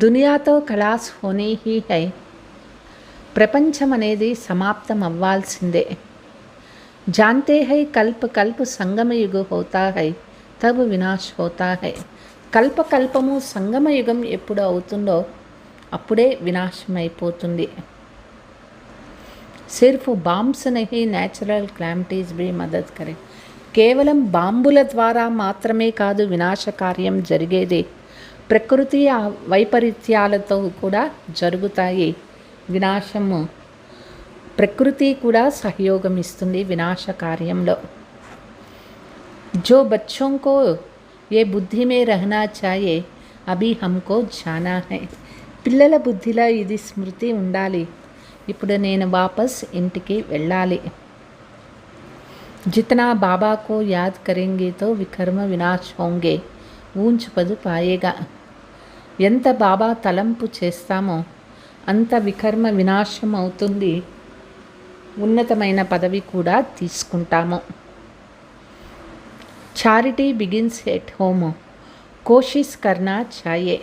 దునియాతో ఖలాస్ హోనీ హీ హై. ప్రపంచం అనేది సమాప్తం అవ్వాల్సిందే. జాన్తే హై కల్ప కల్ప సంగమయుగ హోతా హై తబ్ వినాశ్ హోతా హై. కల్పకల్పము సంగమయుగం ఎప్పుడు అవుతుందో అప్పుడే వినాశం అయిపోతుంది. సిర్ఫ్ బాంబ్స్ నహీ న్యాచురల్ క్లామిటీస్ బి మదద్ కరే. కేవలం బాంబుల ద్వారా మాత్రమే కాదు వినాశ కార్యం జరిగేది, ప్రకృతి వైపరీత్యాలతో కూడా జరుగుతాయి. వినాశము ప్రకృతి కూడా సహయోగం ఇస్తుంది వినాశ కార్యంలో. జో బచ్చోं को ये बुद्धि में रहना चाहिए अभी हमको जाना है. పిల్లల బుద్ధిలో ఇది స్మృతి ఉండాలి, ఇప్పుడు నేను వాపస్ ఇంటికి వెళ్ళాలి. జితనా బాబా కో యాద్ కరేంగే తో వికర్మ వినాశ్ హోంగే ఊంచ్ పదు పాయేగా. ఎంత బాబా తలంపు చేస్తామో అంత వికర్మ వినాశం అవుతుంది, ఉన్నతమైన పదవి కూడా తీసుకుంటాము. చారిటీ బిగిన్స్ ఎట్ హోమ్, కోషిష్ కర్నా చాయే.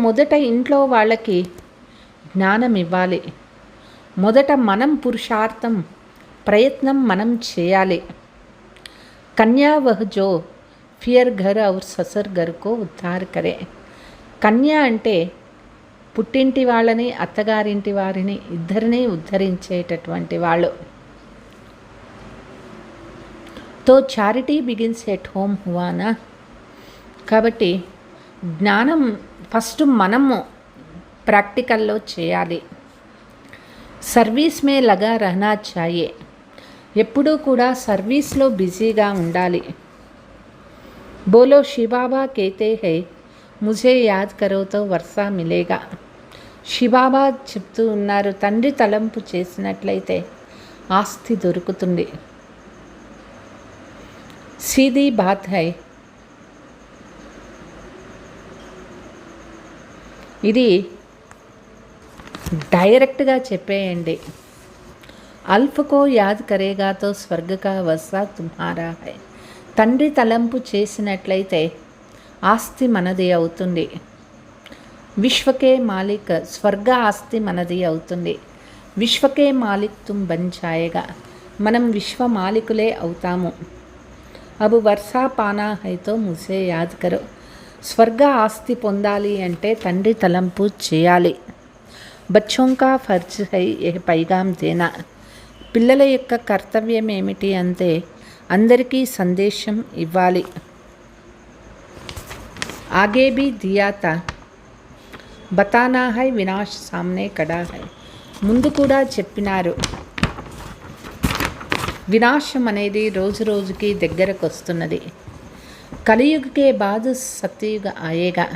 మొదట ఇంట్లో వాళ్ళకి జ్ఞానం ఇవ్వాలి, మొదట మనం పురుషార్థం ప్రయత్నం మనం చేయాలి. కన్యా వహ్ జో ఫియర్ ఘర్ ఔర్ ససర్ ఘర్ కో ఉద్ధార్ కరే. కన్య అంటే పుట్టింటి వాళ్ళని అత్తగారింటి వారిని ఇద్దరిని ఉద్ధరించేటటువంటి వాళ్ళు. తో చారిటీ బిగిన్స్ ఎట్ హోమ్ హువానా. కాబట్టి జ్ఞానం ఫస్ట్ మనము ప్రాక్టికల్లో చేయాలి. సర్వీస్ మే లగా రహనా చాయే. ఎప్పుడూ కూడా సర్వీస్లో బిజీగా ఉండాలి. బోలో శివబాబా కేతే హై ముझे యాద్ కరో తో వర్షా మిలేగా. శివబాబా చెప్తూ ఉన్నారు, తండ్రి తలంపు చేసినట్లయితే ఆస్తి దొరుకుతుంది. Sidhi bath high. ఇది డైరెక్ట్గా చెప్పేయండి. అల్ఫ్ కో యాద్ కరేగా తో స్వర్గ కా వసా తుమ్హారా హై. తండ్రి తలంపు చేసినట్లయితే ఆస్తి మనది అవుతుంది. విశ్వకే మాలిక్, స్వర్గ ఆస్తి మనది అవుతుంది. విశ్వకే మాలిక్ తుమ్ బన్ జాయేగా, మనం విశ్వ మాలికులే అవుతాము. అబు వర్షా పానా హైతో ముసే యాద్ కరో. స్వర్గ ఆస్తి పొందాలి అంటే తండ్రి తలంపు చేయాలి. బచ్చోం కా ఫర్జ్ హై ఏ పైగాం దేనా. పిల్లల యొక్క కర్తవ్యం ఏమిటి అంటే అందరికీ సందేశం ఇవ్వాలి. ఆగే భీ దియా తా, బతానా హై వినాష్ సామ్నే కడా హై. ముందు కూడా చెప్పినారు, వినాశం అనేది రోజు రోజుకి దగ్గరకు వస్తున్నది. కలియుగ కే బాద్ సత్యయుగ ఆయేగా.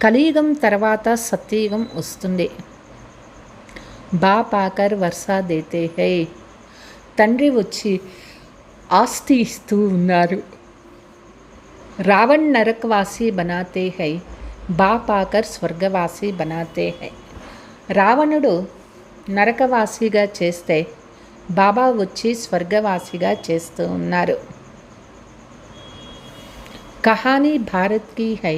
కలియుగం తర్వాత సత్యయుగం వస్తుంది. బాప్ ఆకర్ వర్షా దేతే హై. తండ్రి వచ్చి ఆస్తి ఇస్తూ ఉన్నారు. రావణ్ నరకవాసి బనాతే హై, బాప్ ఆకర్ స్వర్గవాసి బనాతే హై. రావణుడు నరకవాసిగా చేస్తే బాబా వచ్చి స్వర్గవాసిగా చేస్తూ ఉన్నారు. కహానీ భారత్ కీ హై,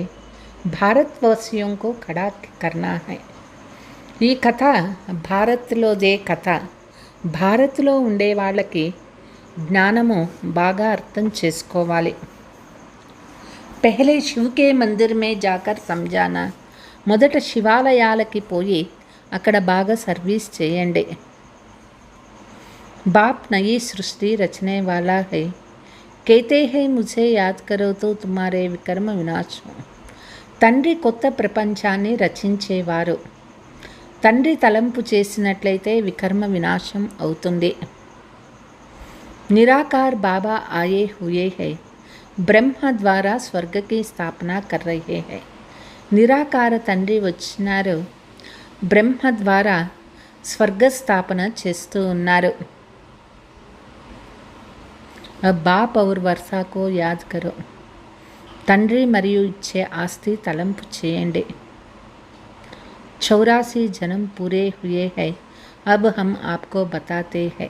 భారత్వాసియోం కో ఖడా కర్నా హై. ఈ కథ భారత్లోదే కథ. భారత్లో ఉండే వాళ్ళకి జ్ఞానము బాగా అర్థం చేసుకోవాలి. పెహలే శివకే మందిర్ మే జాకర్ సంజానా. మొదట శివాలయాలకి పోయి అక్కడ బాగా సర్వీస్ చేయండి. బాప్ నయీ సృష్టి రచనే వాలా హై, కేతే హై ముझे యాద్ కరో తో తుమారే వికర్మ వినాశం. తండ్రి కొత్త ప్రపంచాన్ని రచించేవారు. తండ్రి తలంపు చేసినట్లయితే వికర్మ వినాశం అవుతుంది. నిరాకార్ బాబా ఆయే హుయే హై, బ్రహ్మ ద్వారా స్వర్గకి స్థాపన కర్ రహే హై. నిరాకార తండ్రి వచ్చినారు, బ్రహ్మ ద్వారా స్వర్గస్థాపన చేస్తూ ఉన్నారు. బాప్ ఔర్ వర్షా కో యాద్ కరో. తండ్రి మరియు ఇచ్చే ఆస్తి తలంపు చేయండి. 84 జన్म పూరే హుయే హై, అబ్ హమ్ ఆప్కో బతాతే హై.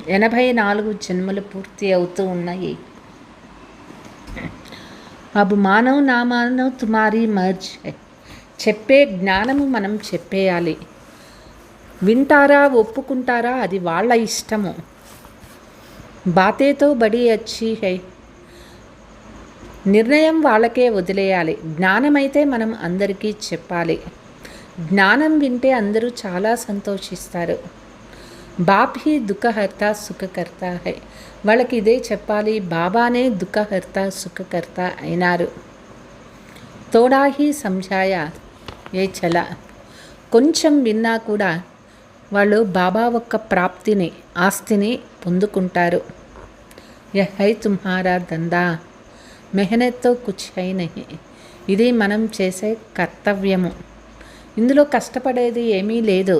84 జన్మలు పూర్తి అవుతూ ఉన్నాయి. అబ్ మానవ్ నా మానవ్ తుమారీ మర్జ్ హై. చెప్పే జ్ఞానము మనం చెప్పేయాలి. వింటారా ఒప్పుకుంటారా అది వాళ్ళ ఇష్టము. బాతేతో బడి అచ్చి హై. నిర్ణయం వాళ్ళకే వదిలేయాలి. జ్ఞానమైతే మనం అందరికీ చెప్పాలి. జ్ఞానం వింటే అందరూ చాలా సంతోషిస్తారు. బాప్ హీ దుఃఖహర్త సుఖకర్త హై. వాళ్ళకి ఇదే చెప్పాలి, బాబానే దుఃఖహర్త సుఖకర్త అయినారు. తోడా హీ సంజాయా ఏ చల. కొంచెం విన్నా కూడా వాళ్ళు బాబా ఒక్క ప్రాప్తిని, ఆస్తిని పొందుకుంటారు. యహ్ హై తుమ్హారా దందా, మెహనత్తో కుచ్ హై నహి. ఇది మనం చేసే కర్తవ్యము. ఇందులో కష్టపడేది ఏమీ లేదు.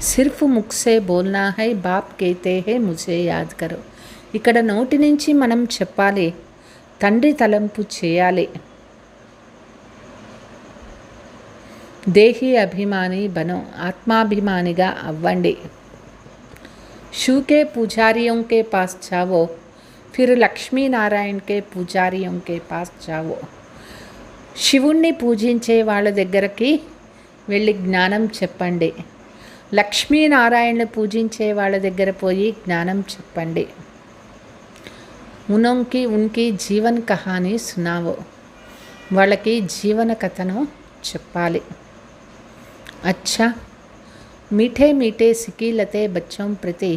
సిర్ఫ్ ముఖ్సే బోల్నా హై, బాప్ కేతే హై ముझे యాద్ కరో. ఇక్కడ నోటి నుంచి మనం చెప్పాలి, తండ్రి తలంపు చేయాలి. దేహి అభిమాని బనో, ఆత్మాభిమానిగా అవ్వండి. शिव के पुजारियों के पास जाओ, फिर లక్ష్మీ నారాయణ के पुजारियों के पास जाओ. శివుణ్ణి పూజించే వాళ్ళ దగ్గరికి వెళ్ళి జ్ఞానం చెప్పండి. లక్ష్మీనారాయణను పూజించే వాళ్ళ దగ్గర పోయి జ్ఞానం చెప్పండి. ఉన్కి జీవన్ కహానీ సునావో. వాళ్ళకి జీవన కథను చెప్పాలి. अच्छा, मीठे मीठे सिकीलते बच्चों प्रति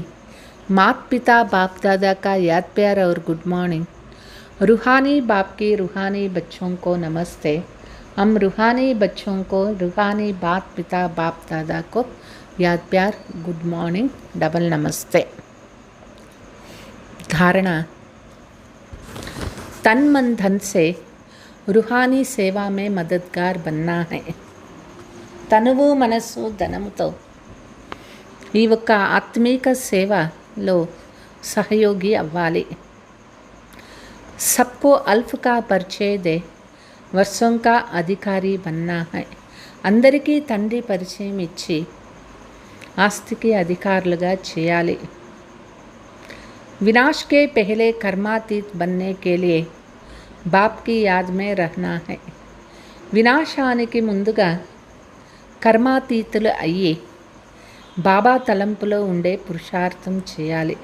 मात पिता बाप दादा का याद प्यार और गुड मॉर्निंग. रूहानी बाप की रूहानी बच्चों को नमस्ते. हम रूहानी बच्चों को रूहानी बाप पिता बाप दादा को याद प्यार गुड मॉर्निंग डबल नमस्ते. धारणा, तन मन धन से रूहानी सेवा में मददगार बनना है. తనువు మనస్సు ధనముతో ఈ ఒక్క ఆత్మీక సేవలో సహయోగి అవ్వాలి. सबको अल्फ का परिचय दे, वर्षों का अधिकारी बनना है. అందరికీ తండ్రి పరిచయం ఇచ్చి ఆస్తికి అధికారులుగా చేయాలి. विनाश के पहले कर्मातीत बनने के लिए बाप की याद में रहना है. వినాశానికి ముందుగా కర్మాతీతులు అయ్యి బాబా తలంపులో ఉండే పురుషార్థం చేయాలి.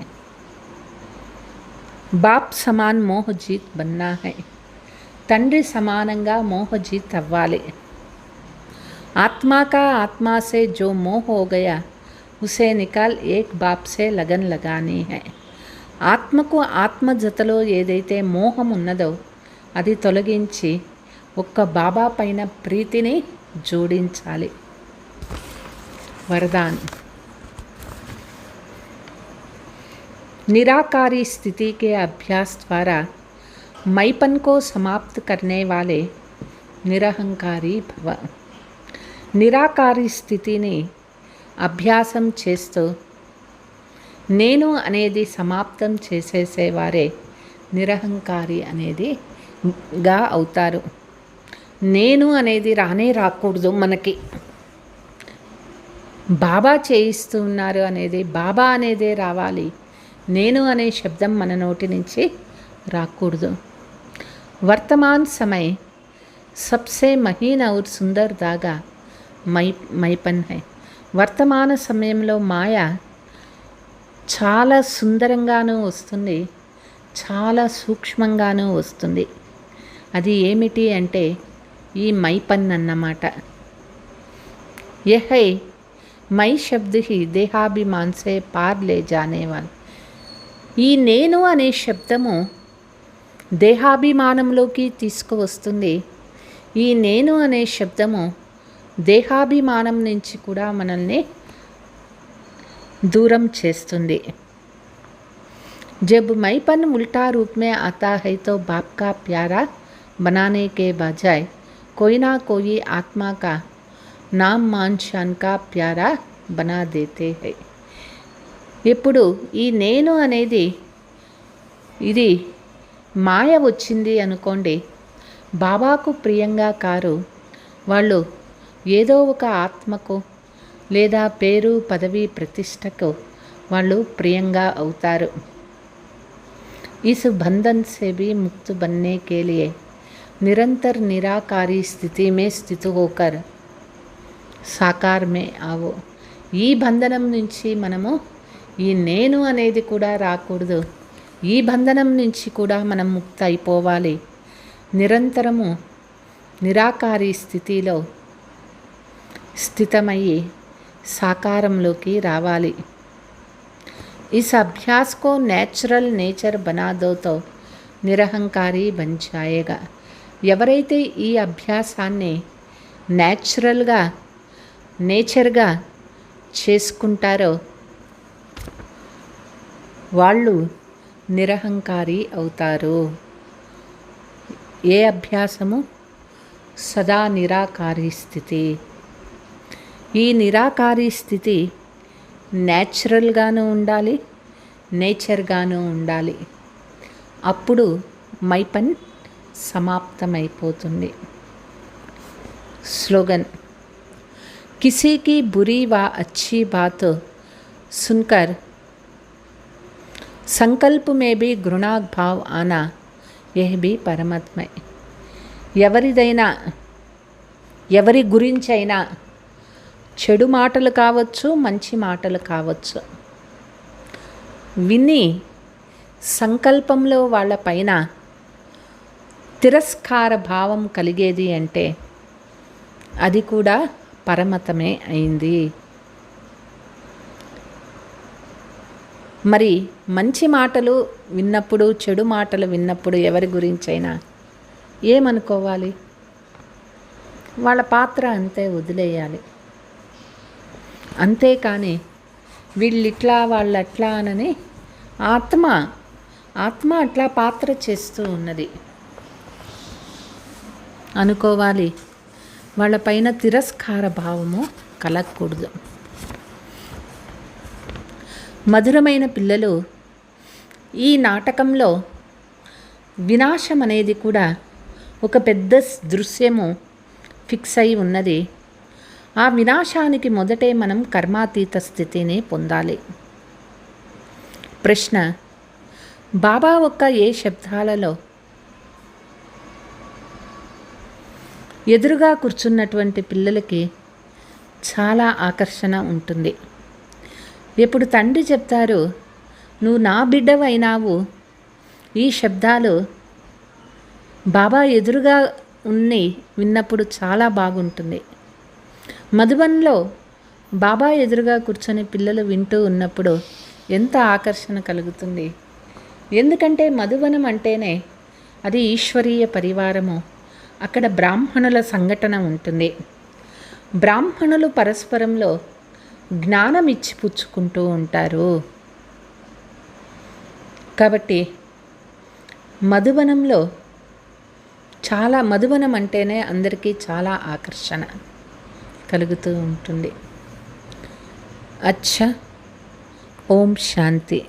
బాప్ సమాన్ మోహజీత్ బన్నా హై. తండ్రి సమానంగా మోహజీత్ అవ్వాలి. ఆత్మా కా ఆత్మా సే జో మోహ హో గయా ఉసే నికాల్ ఏక్ బాప్ సే లగన్ లగానీ హై. ఆత్మకు ఆత్మ జతలో ఏదైతే మోహం ఉన్నదో అది తొలగించి ఒక్క బాబా పైన ప్రీతిని జోడించాలి. वरदान. निराकारी स्थिति के अभ्यास द्वारा मैपन को समाप्त करने वाले निरहंकारी भव. నిరాకారి స్థితిని అభ్యాసం చేస్తూ నేను అనేది సమాప్తం చేసేసేవారే నిరహంకారి అనేదిగా అవుతారు. నేను అనేది రానే రాకూడదు. మనకి బాబా చేయిస్తూ ఉన్నారు అనేది, బాబా అనేదే రావాలి. నేను అనే శబ్దం మన నోటి నుంచి రాకూడదు. వర్తమాన్ సమయ సబ్సే మహీన్ ఔర్ సుందర్ దాగా మైపన్ హై. వర్తమాన సమయంలో మాయ చాలా సుందరంగానూ వస్తుంది, చాలా సూక్ష్మంగానూ వస్తుంది. అది ఏమిటి అంటే ఈ మైపన్ అన్నమాట. యహై మై శబ్ద హి దేహాభిమాన్ సే పార్ లే జానేవాల్. ఈ నేను అనే శబ్దము దేహాభిమానంలోకి తీసుకువస్తుంది. ఈ నేను అనే శబ్దము దేహాభిమానం నుంచి కూడా మనల్ని दूरम చేస్తుంది. जब मैपन उल्टा रूप में आता है तो बाप का प्यारा बनाने के बजाय कोई ना कोई आत्मा का नाम मान शान का प्यारा बना देते हैं. ఇప్పుడు ఈ నేను అనేది ఇది మాయ వచ్చింది అనుకోండి, బాబాకు ప్రియంగా కారు వాళ్ళు ఏదో ఒక ఆత్మకు లేదా పేరు పదవి ప్రతిష్టకు వాళ్ళు ప్రియంగా అవుతారు. इस बंधन से भी मुक्त बनने के लिए निरंतर निराकारी स्थिति में स्थित होकर साकार में आओ. ఈ బంధనం నుంచి మనము ఈ నేను అనేది కూడా రాకూడదు. ఈ బంధనం నుంచి కూడా మనం ముక్త అయిపోవాలి. నిరంతరము నిరాకారి స్థితిలో స్థితమయ్యి సాకారంలోకి రావాలి. इस अभ्यास को नेचुरल नेचर बना दो तो निरहंकारी बन जाएगा. ఎవరైతే ఈ అభ్యాసాన్ని నేచర్గా చేసుకుంటారో వాళ్ళు నిరహంకారి అవుతారు. ఏ అభ్యాసము? సదా నిరాకారి స్థితి. ఈ నిరాకారి స్థితి న్యాచురల్గాను ఉండాలి, నేచర్గాను ఉండాలి. అప్పుడు మైపన్ సమాప్తమైపోతుంది. స్లోగన్. किसी की बुरी व अच्छी बात सुनकर संकल्प में भी घृणा भाव आना यह भी परमात्म है. ఎవరి గురించైనా చెడు మాటలు కావచ్చు, మంచి మాటలు కావచ్చు, విని సంకల్పంలో వాళ్ళ పైన తిరస్కార భావం కలిగేది అంటే అది కూడా పరమతమే అయింది. మరి మంచి మాటలు విన్నప్పుడు, చెడు మాటలు విన్నప్పుడు ఎవరి గురించైనా ఏమనుకోవాలి? వాళ్ళ పాత్ర అంతే వదిలేయాలి. అంతేకాని వీళ్ళిట్లా వాళ్ళట్లా అనని ఆత్మ అట్లా పాత్ర చేస్తూ ఉన్నది అనుకోవాలి. వాళ్ళపైన తిరస్కార భావము కలగకూడదు. మధురమైన పిల్లలు, ఈ నాటకంలో వినాశం అనేది కూడా ఒక పెద్ద దృశ్యము ఫిక్స్ అయి ఉన్నది. ఆ వినాశానికి మొదటే మనం కర్మాతీత స్థితిని పొందాలి. ప్రశ్న: బాబా ఒక్క ఏ శబ్దాలలో ఎదురుగా కూర్చున్నటువంటి పిల్లలకి చాలా ఆకర్షణ ఉంటుంది. ఎప్పుడు తండ్రి చెప్తారు, నువ్వు నా బిడ్డవైనావు, ఈ శబ్దాలు బాబా ఎదురుగా విన్నప్పుడు చాలా బాగుంటుంది. మధుబన్లో బాబా ఎదురుగా కూర్చొని పిల్లలు వింటూ ఉన్నప్పుడు ఎంత ఆకర్షణ కలుగుతుంది. ఎందుకంటే మధుబనం అంటేనే అది ఈశ్వరీయ పరివారము. అక్కడ బ్రాహ్మణుల సంఘటన ఉంటుంది. బ్రాహ్మణులు పరస్పరంలో జ్ఞానం ఇచ్చి పుచ్చుకుంటూ ఉంటారు. కాబట్టి మధుబనంలో మధుబనం అంటేనే అందరికీ చాలా ఆకర్షణ కలుగుతూ ఉంటుంది. అచ్చా, ఓం శాంతి.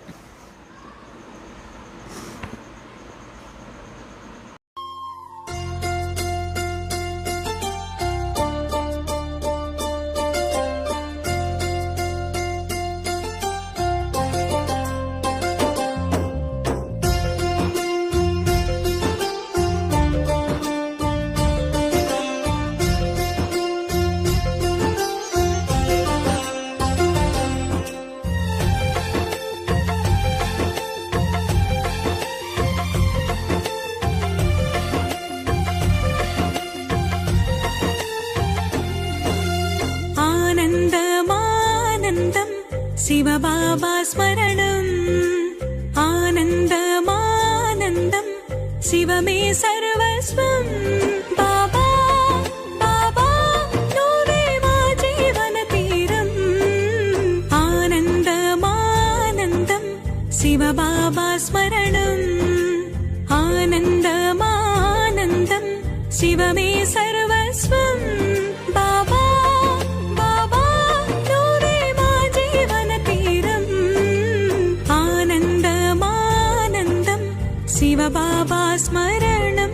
శివబాబా స్మరణం ఆనందమానందం శివమే సర్వస్వం. బాబా బాబా నువ్వే మా జీవన తీరం. ఆనందమానందం శివబాబా స్మరణం ఆనందమానందం శివమే సర్వస్వం. బాబా శివబాబా స్మరణం.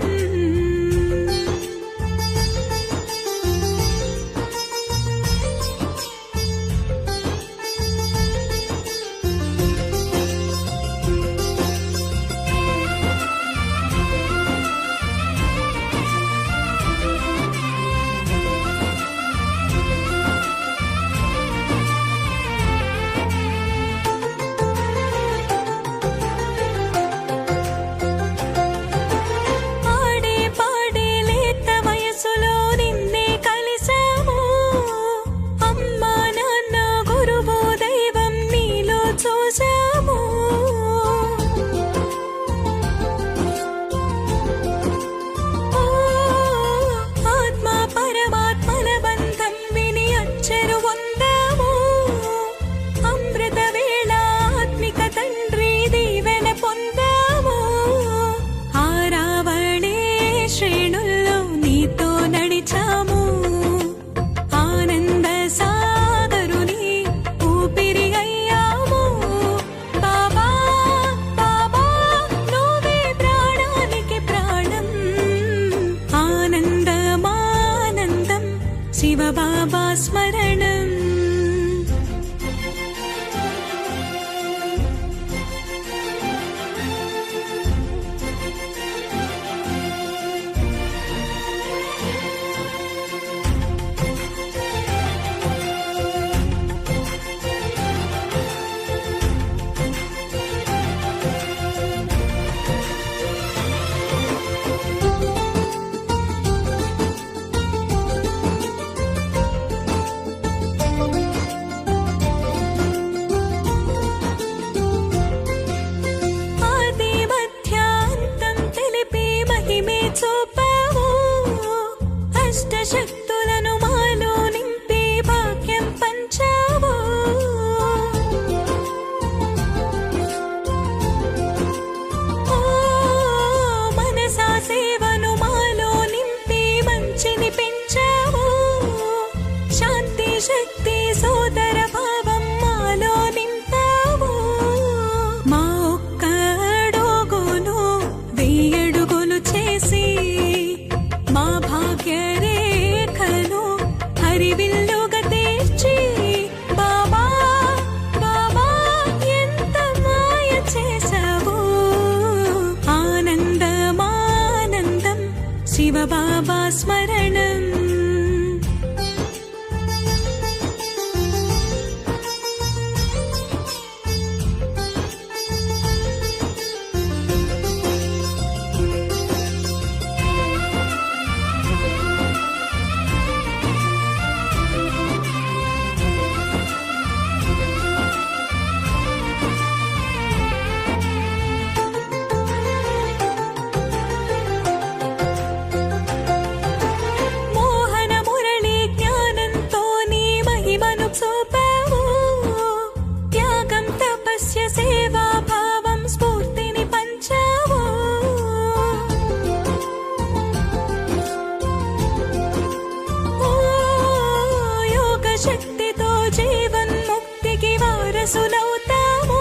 వారసులవుతాము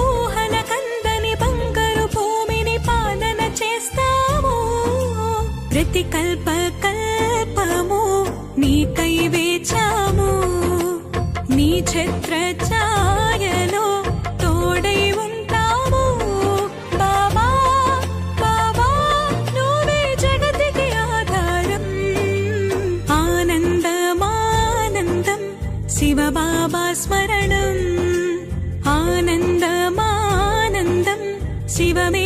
ఊహల కందని బంగారు భూమిని పాలన చేస్తాము ప్రతి కల్పము నీకై వేచాము నీ ఛత్ర ఛాయలో తోడై ఉంటాము బాబా బాబా నువ్వే జగతికి ఆధారం ఆనందమానందం శివ బాబా స్మరణం ఆనందమానందం శివమే